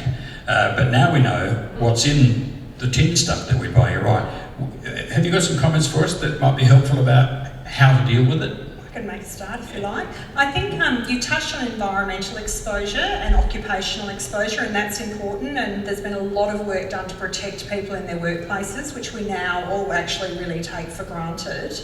but now we know what's in the tin stuff that we buy. You're right. Have you got some comments for us that might be helpful about how to deal with it? I can make a start if you like. I think you touched on environmental exposure and occupational exposure, and that's important, and there's been a lot of work done to protect people in their workplaces, which we now all actually really take for granted.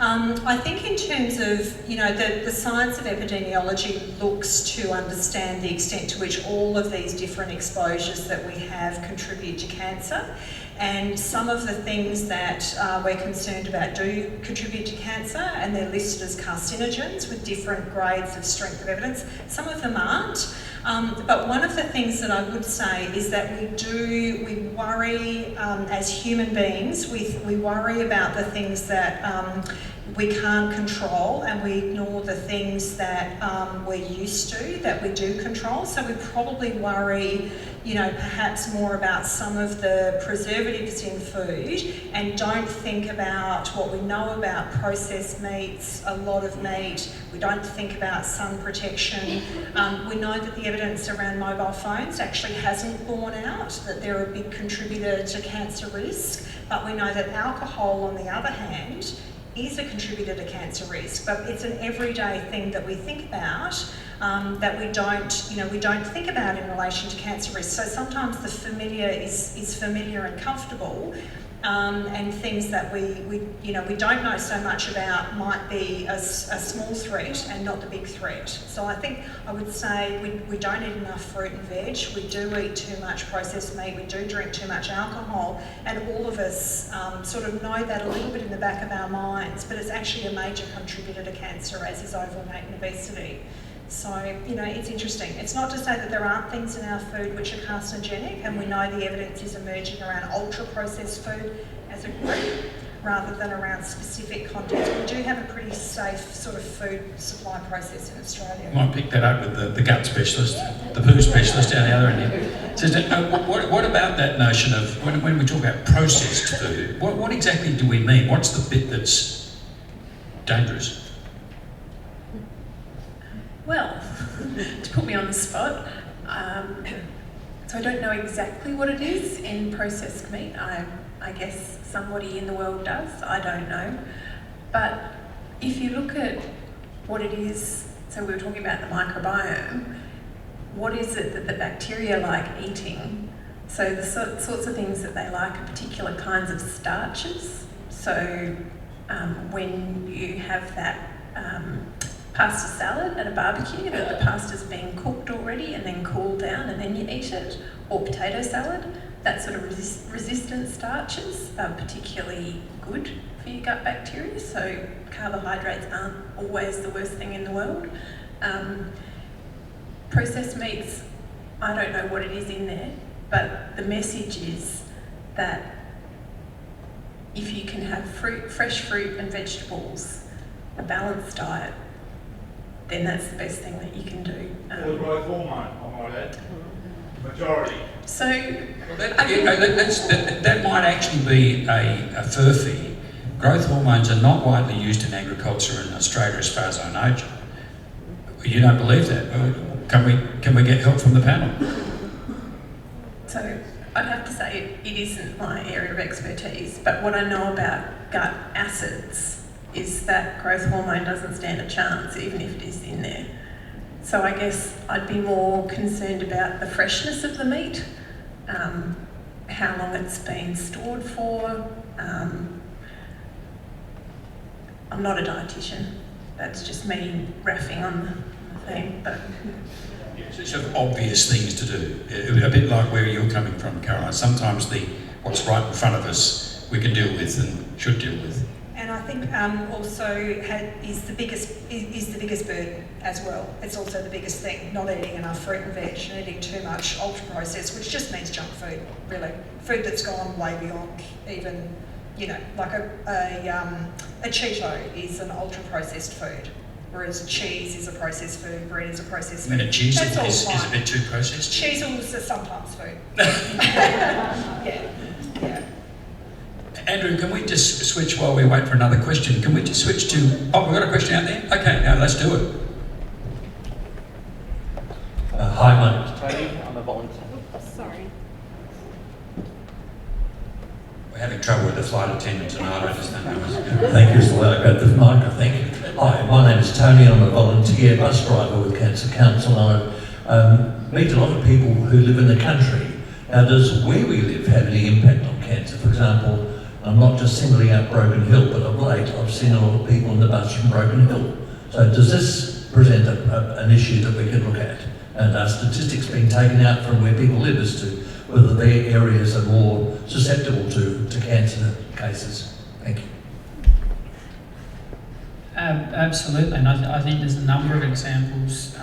I think in terms of, the science of epidemiology looks to understand the extent to which all of these different exposures that we have contribute to cancer. And some of the things that we're concerned about do contribute to cancer, and they're listed as carcinogens with different grades of strength of evidence. Some of them aren't. But one of the things that I would say is that we worry as human beings, we worry about the things that we can't control, and we ignore the things that we're used to, that we do control. So we probably worry, you know, perhaps more about some of the preservatives in food and don't think about what we know about processed meats, a lot of meat. We don't think about sun protection. We know that the evidence around mobile phones actually hasn't borne out that they're a big contributor to cancer risk, but we know that alcohol, on the other hand, is a contributor to cancer risk, but it's an everyday thing that we think about that we don't think about in relation to cancer risk. So sometimes the familiar is familiar and comfortable, and things that we don't know so much about might be a small threat and not the big threat. So I think I would say we don't eat enough fruit and veg, we do eat too much processed meat, we do drink too much alcohol, and all of us sort of know that a little bit in the back of our minds, but it's actually a major contributor to cancer, as is overweight and obesity. So, you know, it's interesting. It's not to say that there aren't things in our food which are carcinogenic, and we know the evidence is emerging around ultra-processed food as a group, rather than around specific contents. We do have a pretty safe sort of food supply process in Australia. I might pick that up with the gut specialist, the poo specialist down the other end here. So, what about that notion of, when we talk about processed food, what exactly do we mean? What's the bit that's dangerous? Well, to put me on the spot, so I don't know exactly what it is in processed meat. I guess somebody in the world does, I don't know. But if you look at what it is, so we were talking about the microbiome, what is it that the bacteria like eating? So the sorts of things that they like are particular kinds of starches. So when you have that pasta salad at a barbecue, that the pasta's been cooked already and then cooled down and then you eat it, or potato salad, that sort of resistant starches are particularly good for your gut bacteria, so carbohydrates aren't always the worst thing in the world. Processed meats, I don't know what it is in there, but the message is that if you can have fresh fruit and vegetables, a balanced diet, then that's the best thing that you can do. Or growth hormone, I might add. Majority. So, that might actually be a furphy. Growth hormones are not widely used in agriculture in Australia, as far as I know, John. You don't believe that? Well, can we get help from the panel? So I'd have to say it isn't my area of expertise, but what I know about gut acids is that growth hormone doesn't stand a chance, even if it is in there. So I guess I'd be more concerned about the freshness of the meat, how long it's been stored for. I'm not a dietitian, that's just me raffing on the thing, but... Sort of obvious things to do. A bit like where you're coming from, Caroline. Sometimes what's right in front of us we can deal with and should deal with. And I think also is the biggest burden as well. It's also the biggest thing, not eating enough fruit and veg and eating too much ultra-processed, which just means junk food, really. Food that's gone way beyond even, you know, like a Cheeto is an ultra-processed food, whereas cheese is a processed food, bread is a processed food. I mean, a cheese That's all is fine. a bit too processed. Cheezels are sometimes food. Yeah. Andrew, can we just switch while we wait for another question? Can we just switch to... Oh, we've got a question out there? Okay, now let's do it. Hi, my name is Tony. I'm a volunteer. Sorry. We're having trouble with the flight attendant tonight, I just don't know what's going on. Thank you, it's allowed to go to the mic, thank you. Hi, my name is Tony. I'm a volunteer bus driver with Cancer Council. I meet a lot of people who live in the country. Now, does where we live have any impact on cancer? For example, I'm not just singling out Broken Hill, but of late I've seen a lot of people in the bus from Broken Hill. So does this present an issue that we could look at? And are statistics being taken out from where people live as to whether their areas are more susceptible to cancer cases? Thank you. Absolutely, and I think there's a number of examples,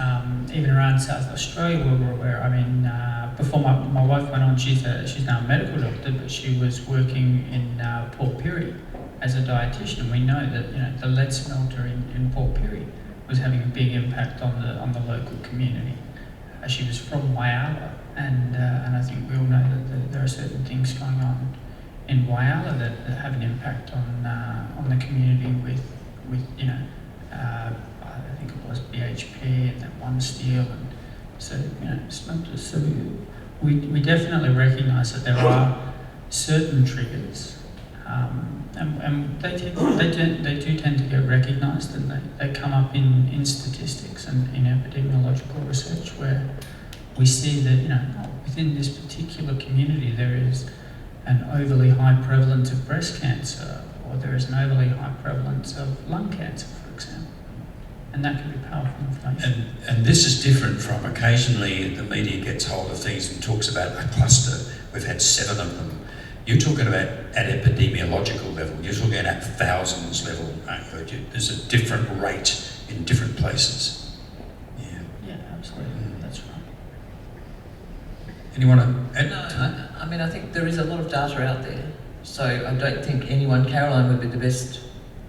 even around South Australia where we're aware. I mean, before my wife went on, she's now a medical doctor, but she was working in Port Pirie, as a dietitian, we know that the lead smelter in Port Pirie was having a big impact on the local community. She was from Whyalla, and I think we all know that there are certain things going on in Whyalla that have an impact on the community with I think it was BHP and that One Steel, and so smelters. So we definitely recognise that there are certain triggers, and they do tend to get recognised, and they come up in statistics and in epidemiological research, where we see that within this particular community there is an overly high prevalence of breast cancer, or there is an overly high prevalence of lung cancer, for example. And that can be powerful information. And this is different from occasionally the media gets hold of things and talks about a cluster. We've had 7 of them. You're talking about at epidemiological level. You're talking at thousands level. There's a different rate in different places. Yeah, absolutely. That's right. Anyone want to add? No, I mean, I think there is a lot of data out there. So I don't think anyone, Caroline would be the best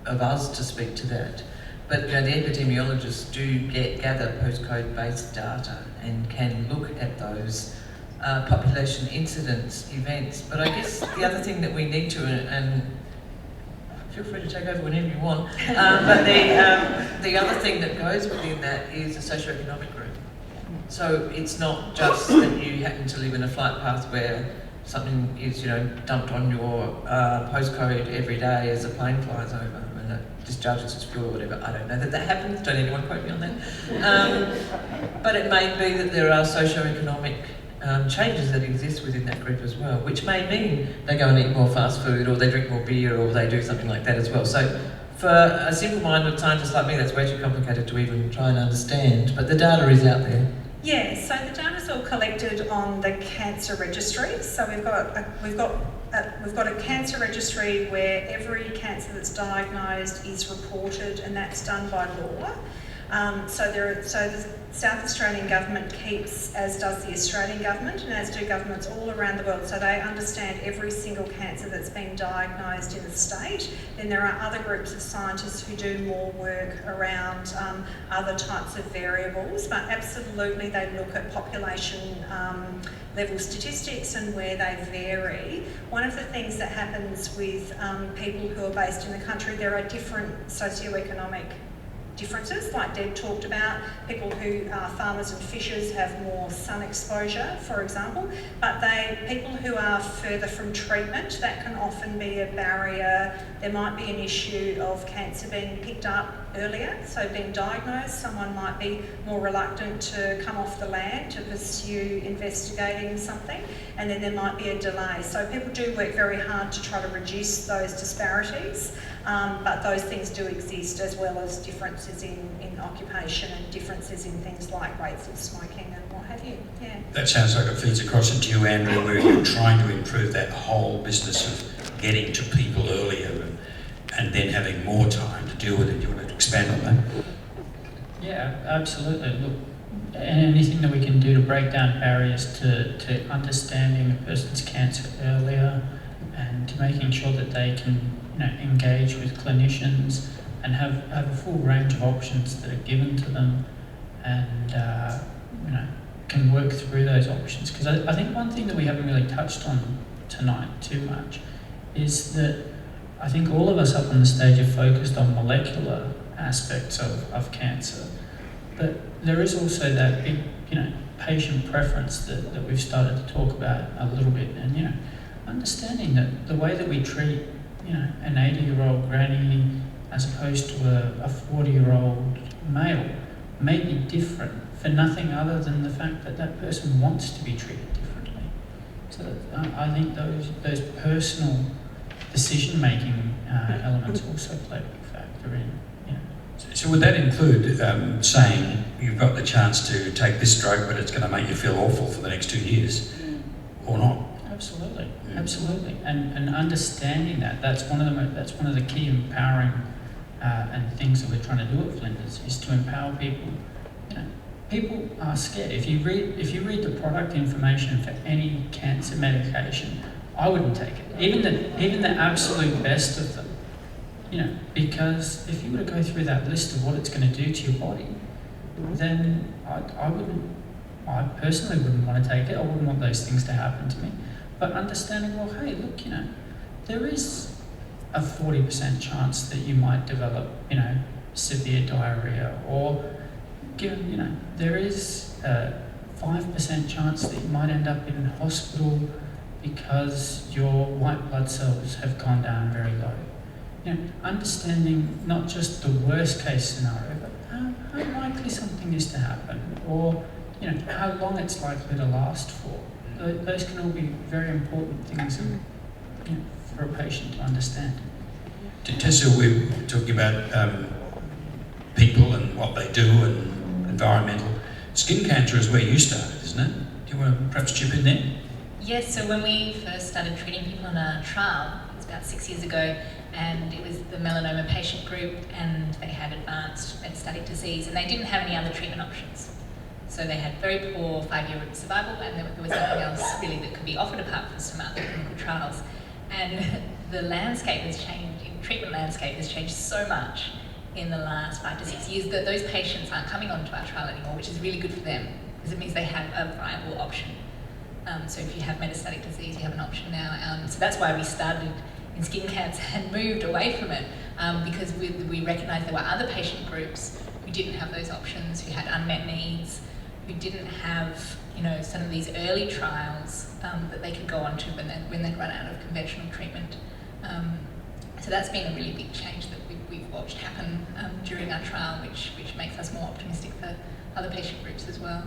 of us to speak to that. But the epidemiologists do gather postcode-based data and can look at those population incidents, events. But I guess the other thing that we need to, and feel free to take over whenever you want, but the other thing that goes within that is a socioeconomic group. So it's not just that you happen to live in a flight path where something is, dumped on your postcode every day as a plane flies over and it discharges its fuel or whatever. I don't know that happens. Don't anyone quote me on that. But it may be that there are socio-economic changes that exist within that group as well, which may mean they go and eat more fast food, or they drink more beer, or they do something like that as well. So for a simple-minded scientist like me, that's way too complicated to even try and understand. But the data is out there. Yeah, so the data's all collected on the cancer registry. So we've got a cancer registry where every cancer that's diagnosed is reported, and that's done by law. So the South Australian government keeps, as does the Australian government, and as do governments all around the world. So they understand every single cancer that's been diagnosed in the state. Then there are other groups of scientists who do more work around other types of variables, but absolutely they look at population level statistics and where they vary. One of the things that happens with people who are based in the country, there are different socioeconomic differences, like Deb talked about. People who are farmers and fishers have more sun exposure, for example, but people who are further from treatment, that can often be a barrier. There might be an issue of cancer being picked up earlier, so being diagnosed, someone might be more reluctant to come off the land to pursue investigating something, and then there might be a delay. So people do work very hard to try to reduce those disparities, but those things do exist, as well as differences in occupation and differences in things like rates of smoking and what have you. Yeah. That sounds like it feeds across into you, Andrew, where you're trying to improve that whole business of getting to people earlier and then having more time to deal with it. Do you want to expand on that? Yeah, absolutely. Look, anything that we can do to break down barriers to understanding a person's cancer earlier, and to making sure that they can engage with clinicians and have a full range of options that are given to them, and can work through those options. Because I think one thing that we haven't really touched on tonight too much is that I think all of us up on the stage are focused on molecular aspects of cancer, but there is also that big patient preference that we've started to talk about a little bit, and understanding that the way that we treat an 80-year-old granny as opposed to a 40-year-old male may be different for nothing other than the fact that that person wants to be treated differently. So I think those personal decision-making elements also play a big factor in. So would that include saying you've got the chance to take this drug, but it's going to make you feel awful for the next 2 years, or not? Absolutely, absolutely, and understanding that's one of the key empowering and things that we're trying to do at Flinders is to empower people. People are scared. If you read the product information for any cancer medication, I wouldn't take it. Even the absolute best of them because if you were to go through that list of what it's going to do to your body, then I personally wouldn't want to take it. I wouldn't want those things to happen to me. But understanding, well, hey, look, there is a 40% chance that you might develop, severe diarrhea, or there is a 5% chance that you might end up in hospital because your white blood cells have gone down very low. Understanding not just the worst case scenario, but how likely something is to happen, or how long it's likely to last for. Those can all be very important things for a patient to understand. Tessa, we're talking about people and what they do and environmental. Skin cancer is where you started, isn't it? Do you want to perhaps chip in there? Yes, so when we first started treating people on a trial, it was about 6 years ago, and it was the melanoma patient group, and they had advanced metastatic disease, and they didn't have any other treatment options. So they had very poor 5-year survival, and there was nothing else really that could be offered apart from some other clinical trials. And the landscape has changed, the treatment landscape has changed so much in the last 5 to 6 years that those patients aren't coming onto our trial anymore, which is really good for them, because it means they have a viable option. So if you have metastatic disease, you have an option now. So that's why we started in skin cancer and moved away from it, because we recognised there were other patient groups who didn't have those options, who had unmet needs, who didn't have some of these early trials that they could go on to when they'd run out of conventional treatment. So that's been a really big change that we've watched happen during our trial, which makes us more optimistic for other patient groups as well.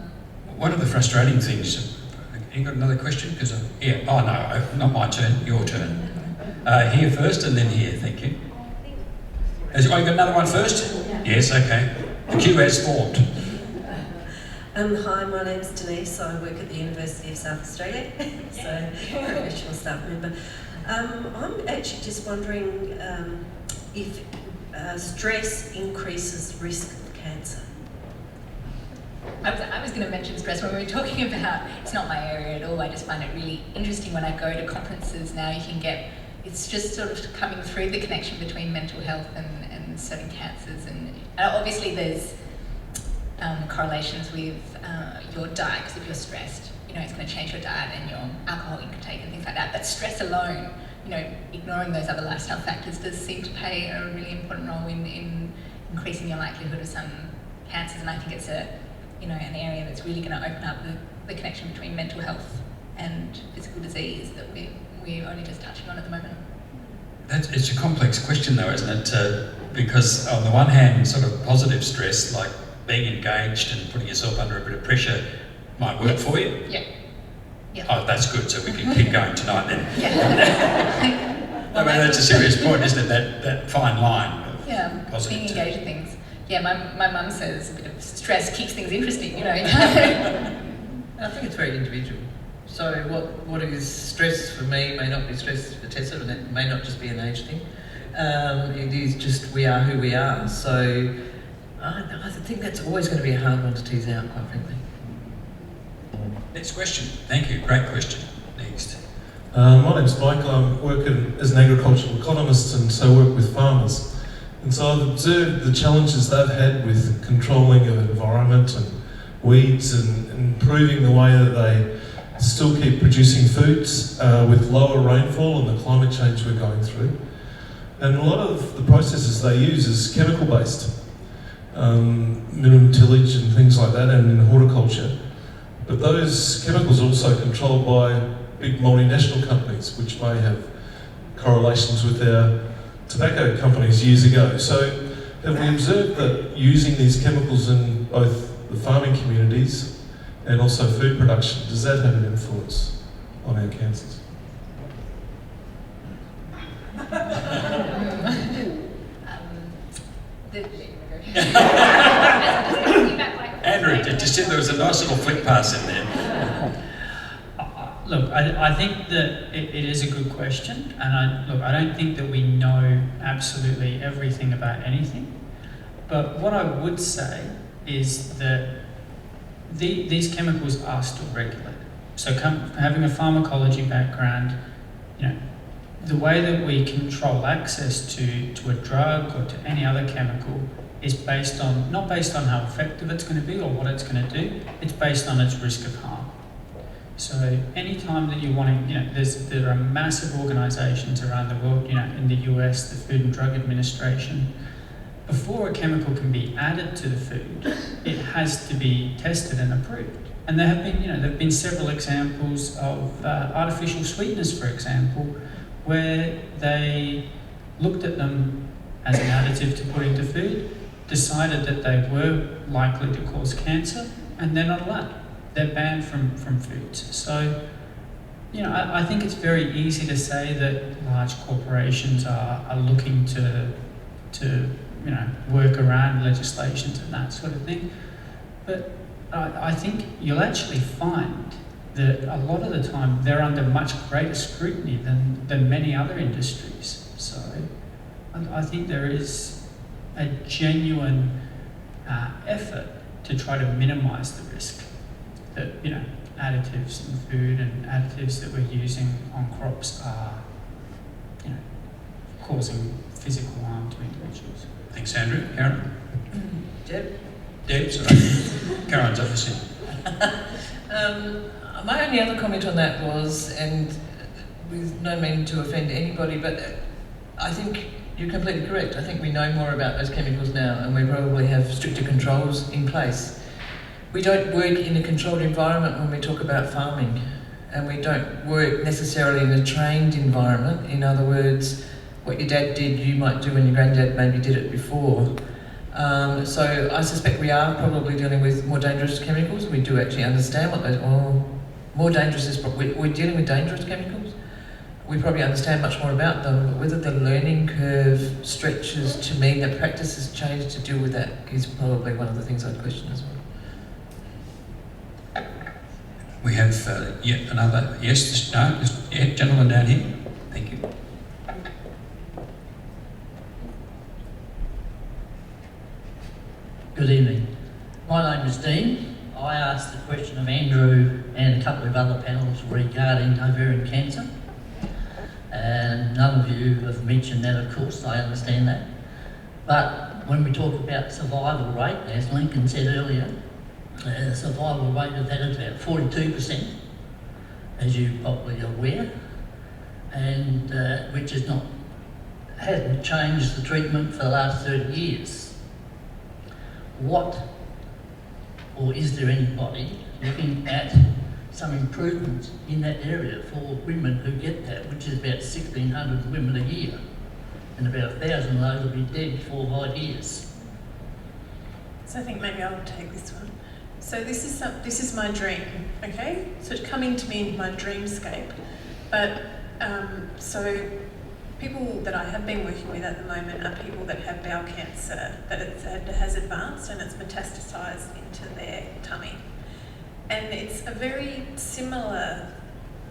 One of the frustrating things, you got another question? Not my turn, your turn. Here first and then here, thank you. You got another one first? Yes, okay. The queue has formed. Hi, my name's Denise. I work at the University of South Australia, so professional staff member. I'm actually just wondering if stress increases risk of cancer. I was going to mention stress when we were talking about, it's not my area at all, I just find it really interesting when I go to conferences now, it's just sort of coming through the connection between mental health and certain cancers, and obviously there's correlations with your diet, because if you're stressed, it's going to change your diet and your alcohol intake and things like that, but stress alone, ignoring those other lifestyle factors does seem to play a really important role in increasing your likelihood of some cancers, and I think it's an area that's really going to open up the connection between mental health and physical disease that we're only just touching on at the moment. It's a complex question though, isn't it? Because on the one hand, sort of positive stress, like being engaged and putting yourself under a bit of pressure, might work for you. Yeah. Yeah. Oh, that's good, so we can keep going tonight then. Yeah. I mean, that's a serious point, isn't it? That fine line of positive being to... engaged in things. Yeah, my mum says a bit of stress keeps things interesting, And I think it's very individual. So what is stress for me may not be stress for Tessa, and it may not just be an age thing. It is just we are who we are. So I think that's always going to be a hard one to tease out, quite frankly. Next question. Thank you. Great question. Next. My name's Mike. I'm working as an agricultural economist, and so work with farmers. And so I've observed the challenges they've had with controlling of environment and weeds and improving the way that they still keep producing foods with lower rainfall and the climate change we're going through. And a lot of the processes they use is chemical based, minimum tillage and things like that, and in horticulture. But those chemicals are also controlled by big multinational companies, which may have correlations with our tobacco companies years ago. So have we observed that using these chemicals in both the farming communities and also food production, does that have an influence on our cancers? Andrew, did you see there was a nice little flick pass in there? Look, I think that it is a good question, and I don't think that we know absolutely everything about anything. But what I would say is that these chemicals are still regulated. So having a pharmacology background, the way that we control access to a drug or to any other chemical is based on, not based on how effective it's going to be or what it's going to do, it's based on its risk of harm. So anytime that you want to, there are massive organisations around the world, in the US, the Food and Drug Administration, before a chemical can be added to the food, it has to be tested and approved. And there have been several examples of artificial sweeteners, for example, where they looked at them as an additive to put into food, decided that they were likely to cause cancer, and they're not allowed. They're banned from foods. So, I think it's very easy to say that large corporations are looking to work around legislations and that sort of thing. But I think you'll actually find that a lot of the time they're under much greater scrutiny than many other industries. So I think there is a genuine effort to try to minimise the risk that additives in food and additives that we're using on crops are causing physical harm to individuals. Thanks, Andrew. Karen? Deb? Sorry. Karen's up the seat. My only other comment on that was, and with no meaning to offend anybody, but I think you're completely correct. I think we know more about those chemicals now, and we probably have stricter controls in place. We don't work in a controlled environment when we talk about farming, and we don't work necessarily in a trained environment. In other words, what your dad did, you might do, and your granddad maybe did it before. So I suspect we are probably dealing with more dangerous chemicals. We do actually understand what those, more dangerous is, we're dealing with dangerous chemicals. We probably understand much more about them, but whether the learning curve stretches to mean that practice has changed to deal with that is probably one of the things I'd question as well. We have yet another, yes, gentleman down here. Thank you. Good evening. My name is Dean. I asked the question of Andrew and a couple of other panels regarding ovarian cancer. And none of you have mentioned that, of course, I understand that. But when we talk about survival rate, as Lincoln said earlier, the survival rate of that is about 42%, as you probably are aware, and which hasn't changed the treatment for the last 30 years. Is there anybody looking at some improvements in that area for women who get that, which is about 1,600 women a year, and about 1,000 of those will be dead before 5 years. So I think maybe I'll take this one. So this is my dream, okay? So it's coming to me in my dreamscape. But so people that I have been working with at the moment are people that have bowel cancer that has advanced and it's metastasised into their tummy. And it's a very similar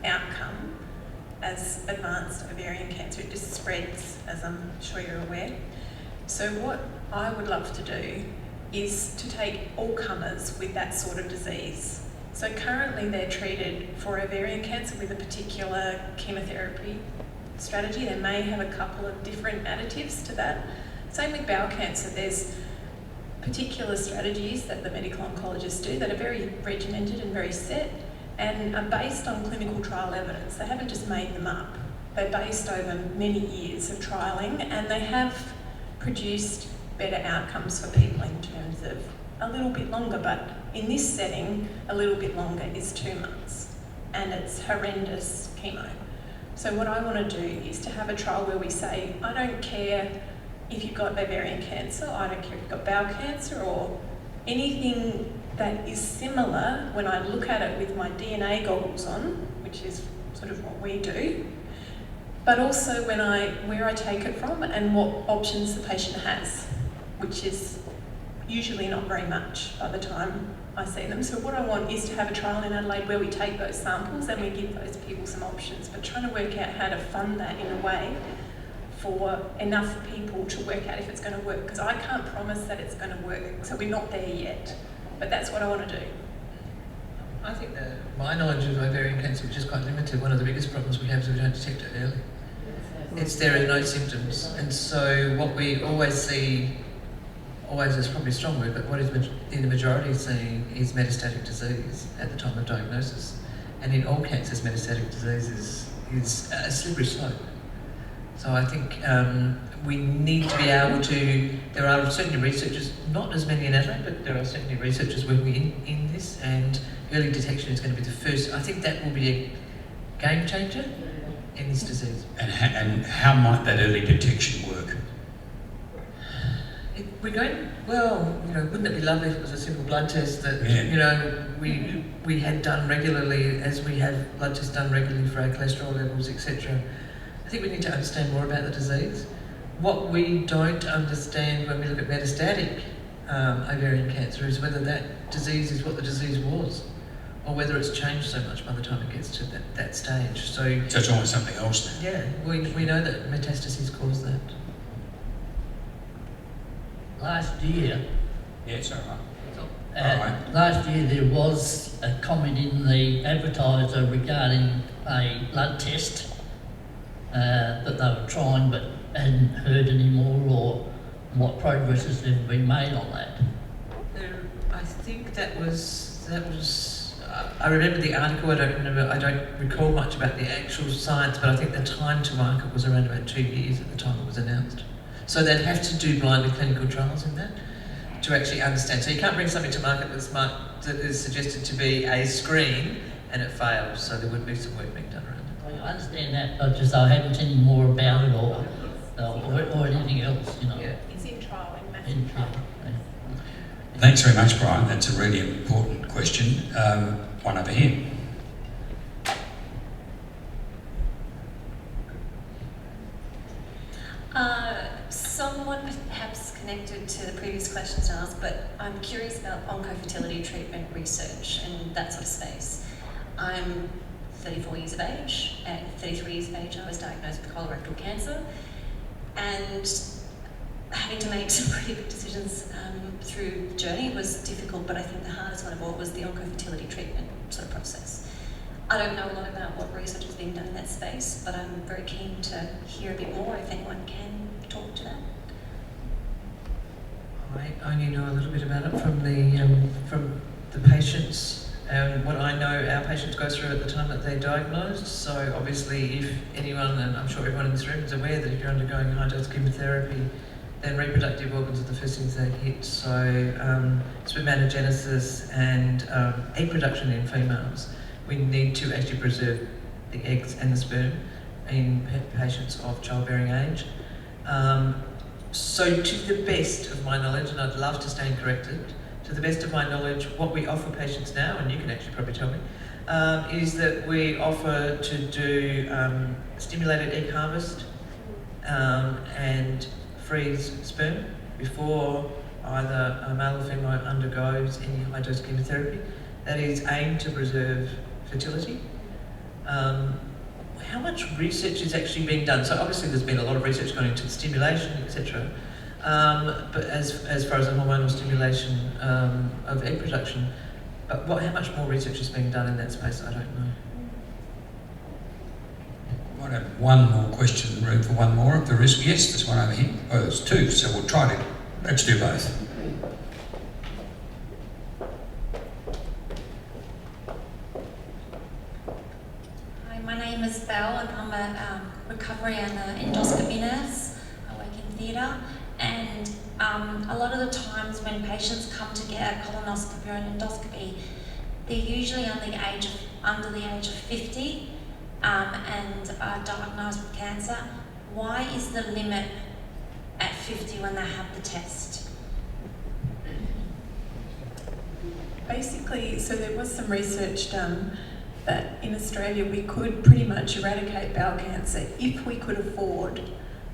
outcome as advanced ovarian cancer. It just spreads, as I'm sure you're aware. So what I would love to do is to take all comers with that sort of disease. So currently they're treated for ovarian cancer with a particular chemotherapy strategy. They may have a couple of different additives to that. Same with bowel cancer. There's particular strategies that the medical oncologists do that are very regimented and very set and are based on clinical trial evidence. They haven't just made them up. They're based over many years of trialling, and they have produced better outcomes for people in terms of a little bit longer, but in this setting, a little bit longer is 2 months, and it's horrendous chemo. So what I want to do is to have a trial where we say, I don't care if you've got ovarian cancer, I don't care if you've got bowel cancer or anything that is similar when I look at it with my DNA goggles on, which is sort of what we do, but also where I take it from and what options the patient has, which is usually not very much by the time I see them. So what I want is to have a trial in Adelaide where we take those samples and we give those people some options, but trying to work out how to fund that in a way for enough people to work out if it's going to work, because I can't promise that it's going to work, so we're not there yet, but that's what I want to do. I think that my knowledge of ovarian cancer, which is quite limited, one of the biggest problems we have is we don't detect it early. it's there are no symptoms. And so what we always see, always is probably a strong word, but what is in the majority seeing is metastatic disease at the time of diagnosis. And in all cancers, metastatic disease is a slippery slope. So I think we need to be able to, there are certainly researchers, not as many in Adelaide, but there are certainly researchers working in this, and early detection is going to be the first. I think that will be a game changer in this disease. And how might that early detection work? We're going, well, you know, wouldn't it be lovely if it was a simple blood test that, Yeah. you know, we had done regularly, as we have blood tests done regularly for our cholesterol levels, etc. I think we need to understand more about the disease. What we don't understand when we look at metastatic ovarian cancer is whether that disease is what the disease was, or whether it's changed so much by the time it gets to that stage. So it's almost something else then. Yeah, we know that metastases cause that. Last year, Yeah, sorry, Mark. last year there was a comment in the advertiser regarding a blood test that they were trying but hadn't heard any more, or what progress has ever been made on that. I think that was. I remember the article. I don't recall much about the actual science, but I think the time to market was around about 2 years at the time it was announced. So they'd have to do blinded clinical trials in that to actually understand. So you can't bring something to market that is suggested to be a screen and it fails. So there would be some work being done around it. I understand that, but just I haven't seen any more about it or anything else, you know. Yeah. It's in trial, in massive In- trial. Thanks very much, Brian. That's a really important question. One over here. Somewhat perhaps connected to the previous questions asked, but I'm curious about oncofertility treatment research and that sort of space. I'm 34 years of age. At 33 years of age, I was diagnosed with colorectal cancer, and having to make some pretty big decisions through the journey was difficult, but I think the hardest one of all was the oncofertility treatment sort of process. I don't know a lot about what research is being done in that space, but I'm very keen to hear a bit more if anyone can talk to that. I only know a little bit about it from the patients and what I know our patients go through at the time that they're diagnosed. So obviously if anyone, and I'm sure everyone in this room is aware that if you're undergoing high-dose chemotherapy, then reproductive organs are the first things they hit. So spermatogenesis and egg production in females, we need to actually preserve the eggs and the sperm in patients of childbearing age. So to the best of my knowledge, and I'd love to stand corrected, to the best of my knowledge, what we offer patients now, and you can actually probably tell me, is that we offer to do stimulated egg harvest and freeze sperm before either a male or female undergoes any high-dose chemotherapy. That is aimed to preserve fertility. How much research is actually being done? So obviously there's been a lot of research going into stimulation, etc. But as far as the hormonal stimulation of egg production, but how much more research is being done in that space, I don't know. Might have one more question, room for one more if there is. Yes, there's one over here. Oh, there's two, so we'll try to, let's do both. My name is Belle, and I'm a recovery and endoscopy nurse. I work in theatre, and a lot of the times when patients come to get a colonoscopy or an endoscopy, they're usually under the age of 50 and are diagnosed with cancer. Why is the limit at 50 when they have the test? Basically, so there was some research done that in Australia we could pretty much eradicate bowel cancer if we could afford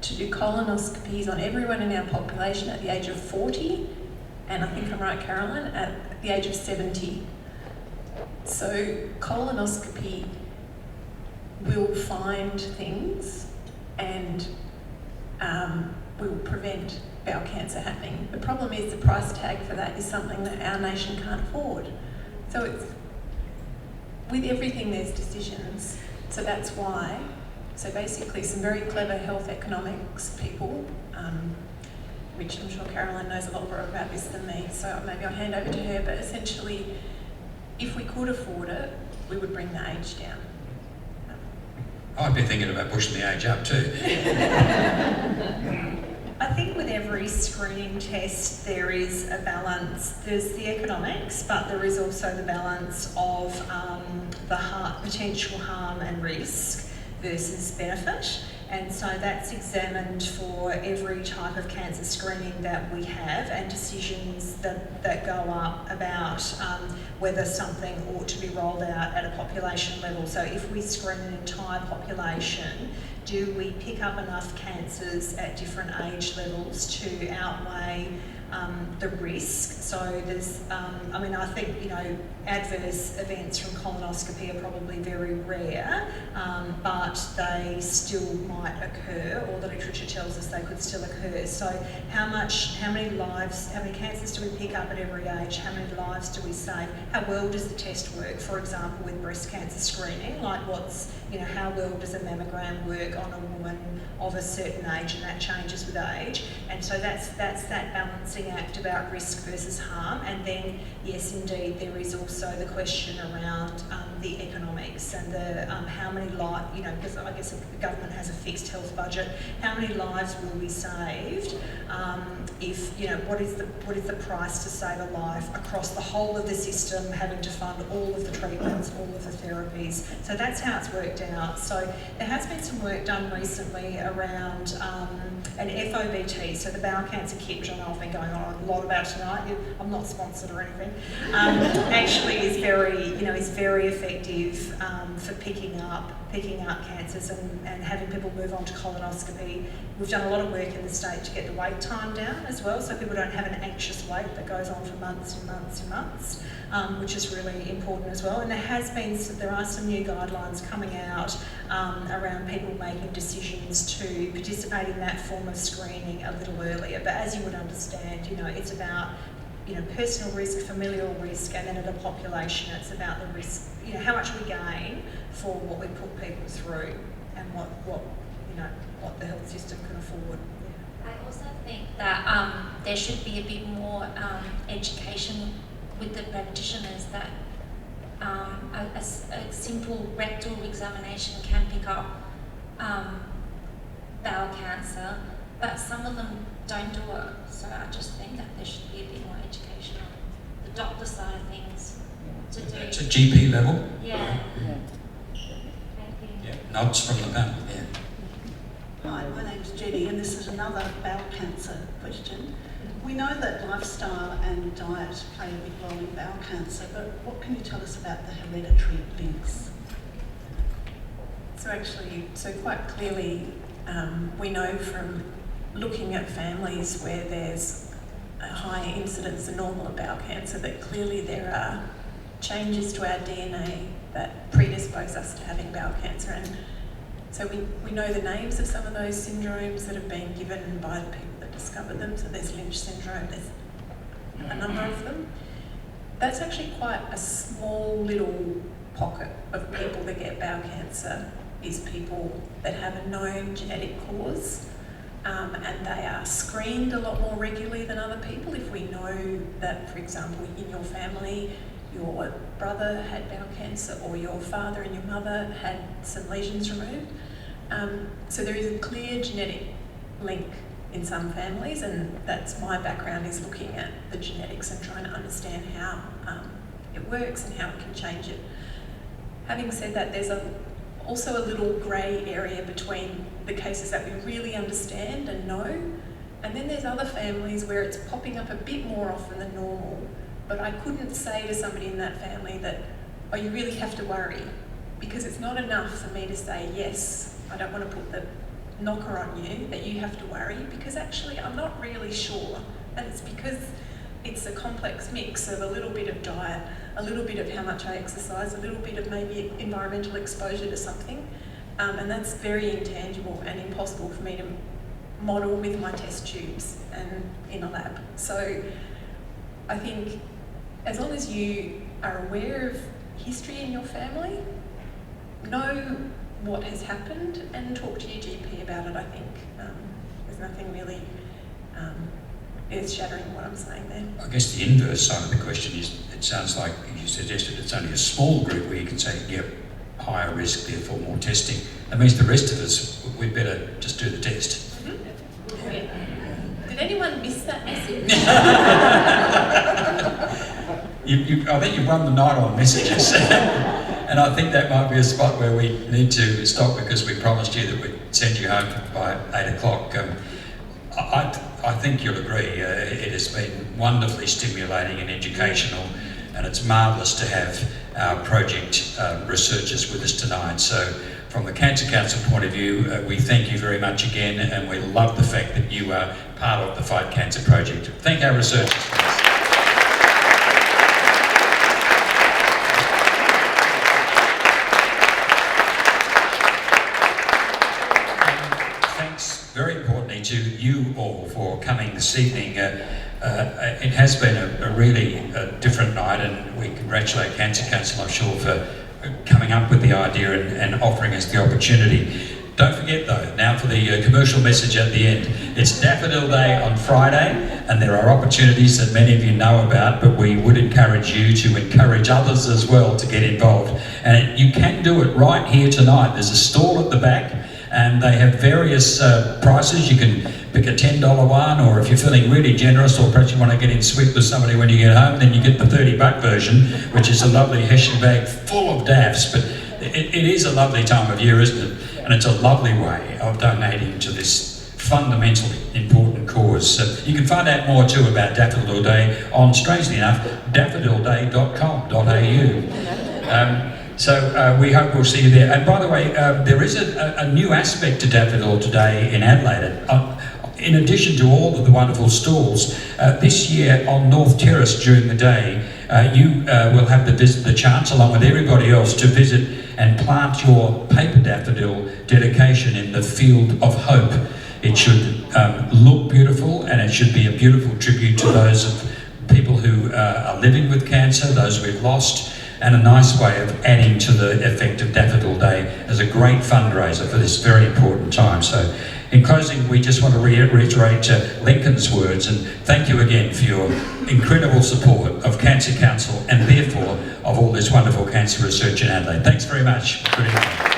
to do colonoscopies on everyone in our population at the age of 40, and I think I'm right, Caroline, at the age of 70. So colonoscopy will find things and will prevent bowel cancer happening. The problem is the price tag for that is something that our nation can't afford. So it's, with everything there's decisions, so that's why So basically some very clever health economics people, which I'm sure Caroline knows a lot more about this than me, so maybe I'll hand over to her, but essentially, if we could afford it, we would bring the age down. I'd be thinking about pushing the age up too. I think with every screening test there is a balance. There's the economics, but there is also the balance of the potential harm and risk versus benefit. And so that's examined for every type of cancer screening that we have, and decisions that go up about whether something ought to be rolled out at a population level. So if we screen an entire population, do we pick up enough cancers at different age levels to outweigh the risk? So there's, I think, adverse events from colonoscopy are probably very rare, but they still might occur, or the literature tells us they could still occur. So how many cancers do we pick up at every age? How many lives do we save? How well does the test work? For example, with breast cancer screening, like how well does a mammogram work on a woman of a certain age, and that changes with age. And so that's that balancing act about risk versus harm. And then, yes, indeed, there is also the question around the economics and the how many lives, because I guess the government has a fixed health budget, how many lives will be saved if, what is the price to save a life across the whole of the system, having to fund all of the treatments, all of the therapies. So that's how it's worked out. So there has been some work done recently around an FOBT, so the bowel cancer kit, which I know I've been going on a lot about tonight. I'm not sponsored or anything. Actually, is very effective for picking up cancers and having people move on to colonoscopy. We've done a lot of work in the state to get the wait time down as well, so people don't have an anxious wait that goes on for months and months and months, which is really important as well. And there are some new guidelines coming out around people making decisions to participate in that form of screening a little earlier. But as you would understand, it's about personal risk, familial risk, and then at a population, it's about the risk, how much we gain for what we put people through and what the health system can afford. I also think that there should be a bit more education with the practitioners that a simple rectal examination can pick up bowel cancer, but some of them don't do it. So I just think that there should be a bit more education on the doctor side of things to do. It's a GP level? Yeah. Yeah, nods from the panel, yeah. Hi, my name's Jenny, and this is another bowel cancer question. We know that lifestyle and diet play a big role in bowel cancer, but what can you tell us about the hereditary links? So quite clearly, we know from looking at families where there's a high incidence of normal bowel cancer that clearly there are changes to our DNA that predispose us to having bowel cancer. And so we know the names of some of those syndromes that have been given by the people that discovered them. So there's Lynch syndrome, there's a number of them. That's actually quite a small little pocket of people that get bowel cancer, is people that have a known genetic cause. And they are screened a lot more regularly than other people. If we know that, for example, in your family, your brother had bowel cancer, or your father and your mother had some lesions removed. So there is a clear genetic link in some families, and that's my background, is looking at the genetics and trying to understand how it works and how we can change it. Having said that, there's also a little grey area between the cases that we really understand and know, and then there's other families where it's popping up a bit more often than normal, but I couldn't say to somebody in that family that, oh, you really have to worry, because it's not enough for me to say, yes, I don't want to put the knocker on you, that you have to worry, because actually I'm not really sure, and it's because it's a complex mix of a little bit of diet, a little bit of how much I exercise, a little bit of maybe environmental exposure to something, and that's very intangible and impossible for me to model with my test tubes and in a lab. So I think as long as you are aware of history in your family, know what has happened and talk to your GP about it, I think. There's nothing really earth-shattering what I'm saying there. I guess the inverse side of the question is, it sounds like you suggested it's only a small group where you can say, yep, higher risk, therefore more testing. That means the rest of us, we'd better just do the test. Mm-hmm. Yeah. Did anyone miss that message? I think you've won the night on messages. And I think that might be a spot where we need to stop, because we promised you that we'd send you home by 8 o'clock. I think you'll agree, it has been wonderfully stimulating and educational, and it's marvellous to have our project researchers with us tonight. So from the Cancer Council point of view, we thank you very much again, and we love the fact that you are part of the Fight Cancer Project. Thank our researchers, please. Very importantly to you all for coming this evening. It has been a really different night, and we congratulate Cancer Council, I'm sure, for coming up with the idea and offering us the opportunity. Don't forget though, now for the commercial message at the end. It's Daffodil Day on Friday, and there are opportunities that many of you know about, but we would encourage you to encourage others as well to get involved. And you can do it right here tonight. There's a stall at the back, and they have various prices. You can pick a $10 one, or if you're feeling really generous, or perhaps you want to get in sweet with somebody when you get home, then you get the $30 version, which is a lovely Hessian bag full of daffs. But it is a lovely time of year, isn't it? And it's a lovely way of donating to this fundamentally important cause. So you can find out more too about Daffodil Day on, strangely enough, daffodilday.com.au. So we hope we'll see you there. And by the way, there is a new aspect to Daffodil today in Adelaide. In addition to all of the wonderful stalls, this year on North Terrace during the day, you will have the chance, along with everybody else, to visit and plant your paper daffodil dedication in the Field of Hope. It should look beautiful, and it should be a beautiful tribute to those of people who are living with cancer, those we've lost, and a nice way of adding to the effect of Daffodil Day as a great fundraiser for this very important time. So in closing, we just want to reiterate Lincoln's words, and thank you again for your incredible support of Cancer Council, and therefore of all this wonderful cancer research in Adelaide. Thanks very much. Good evening.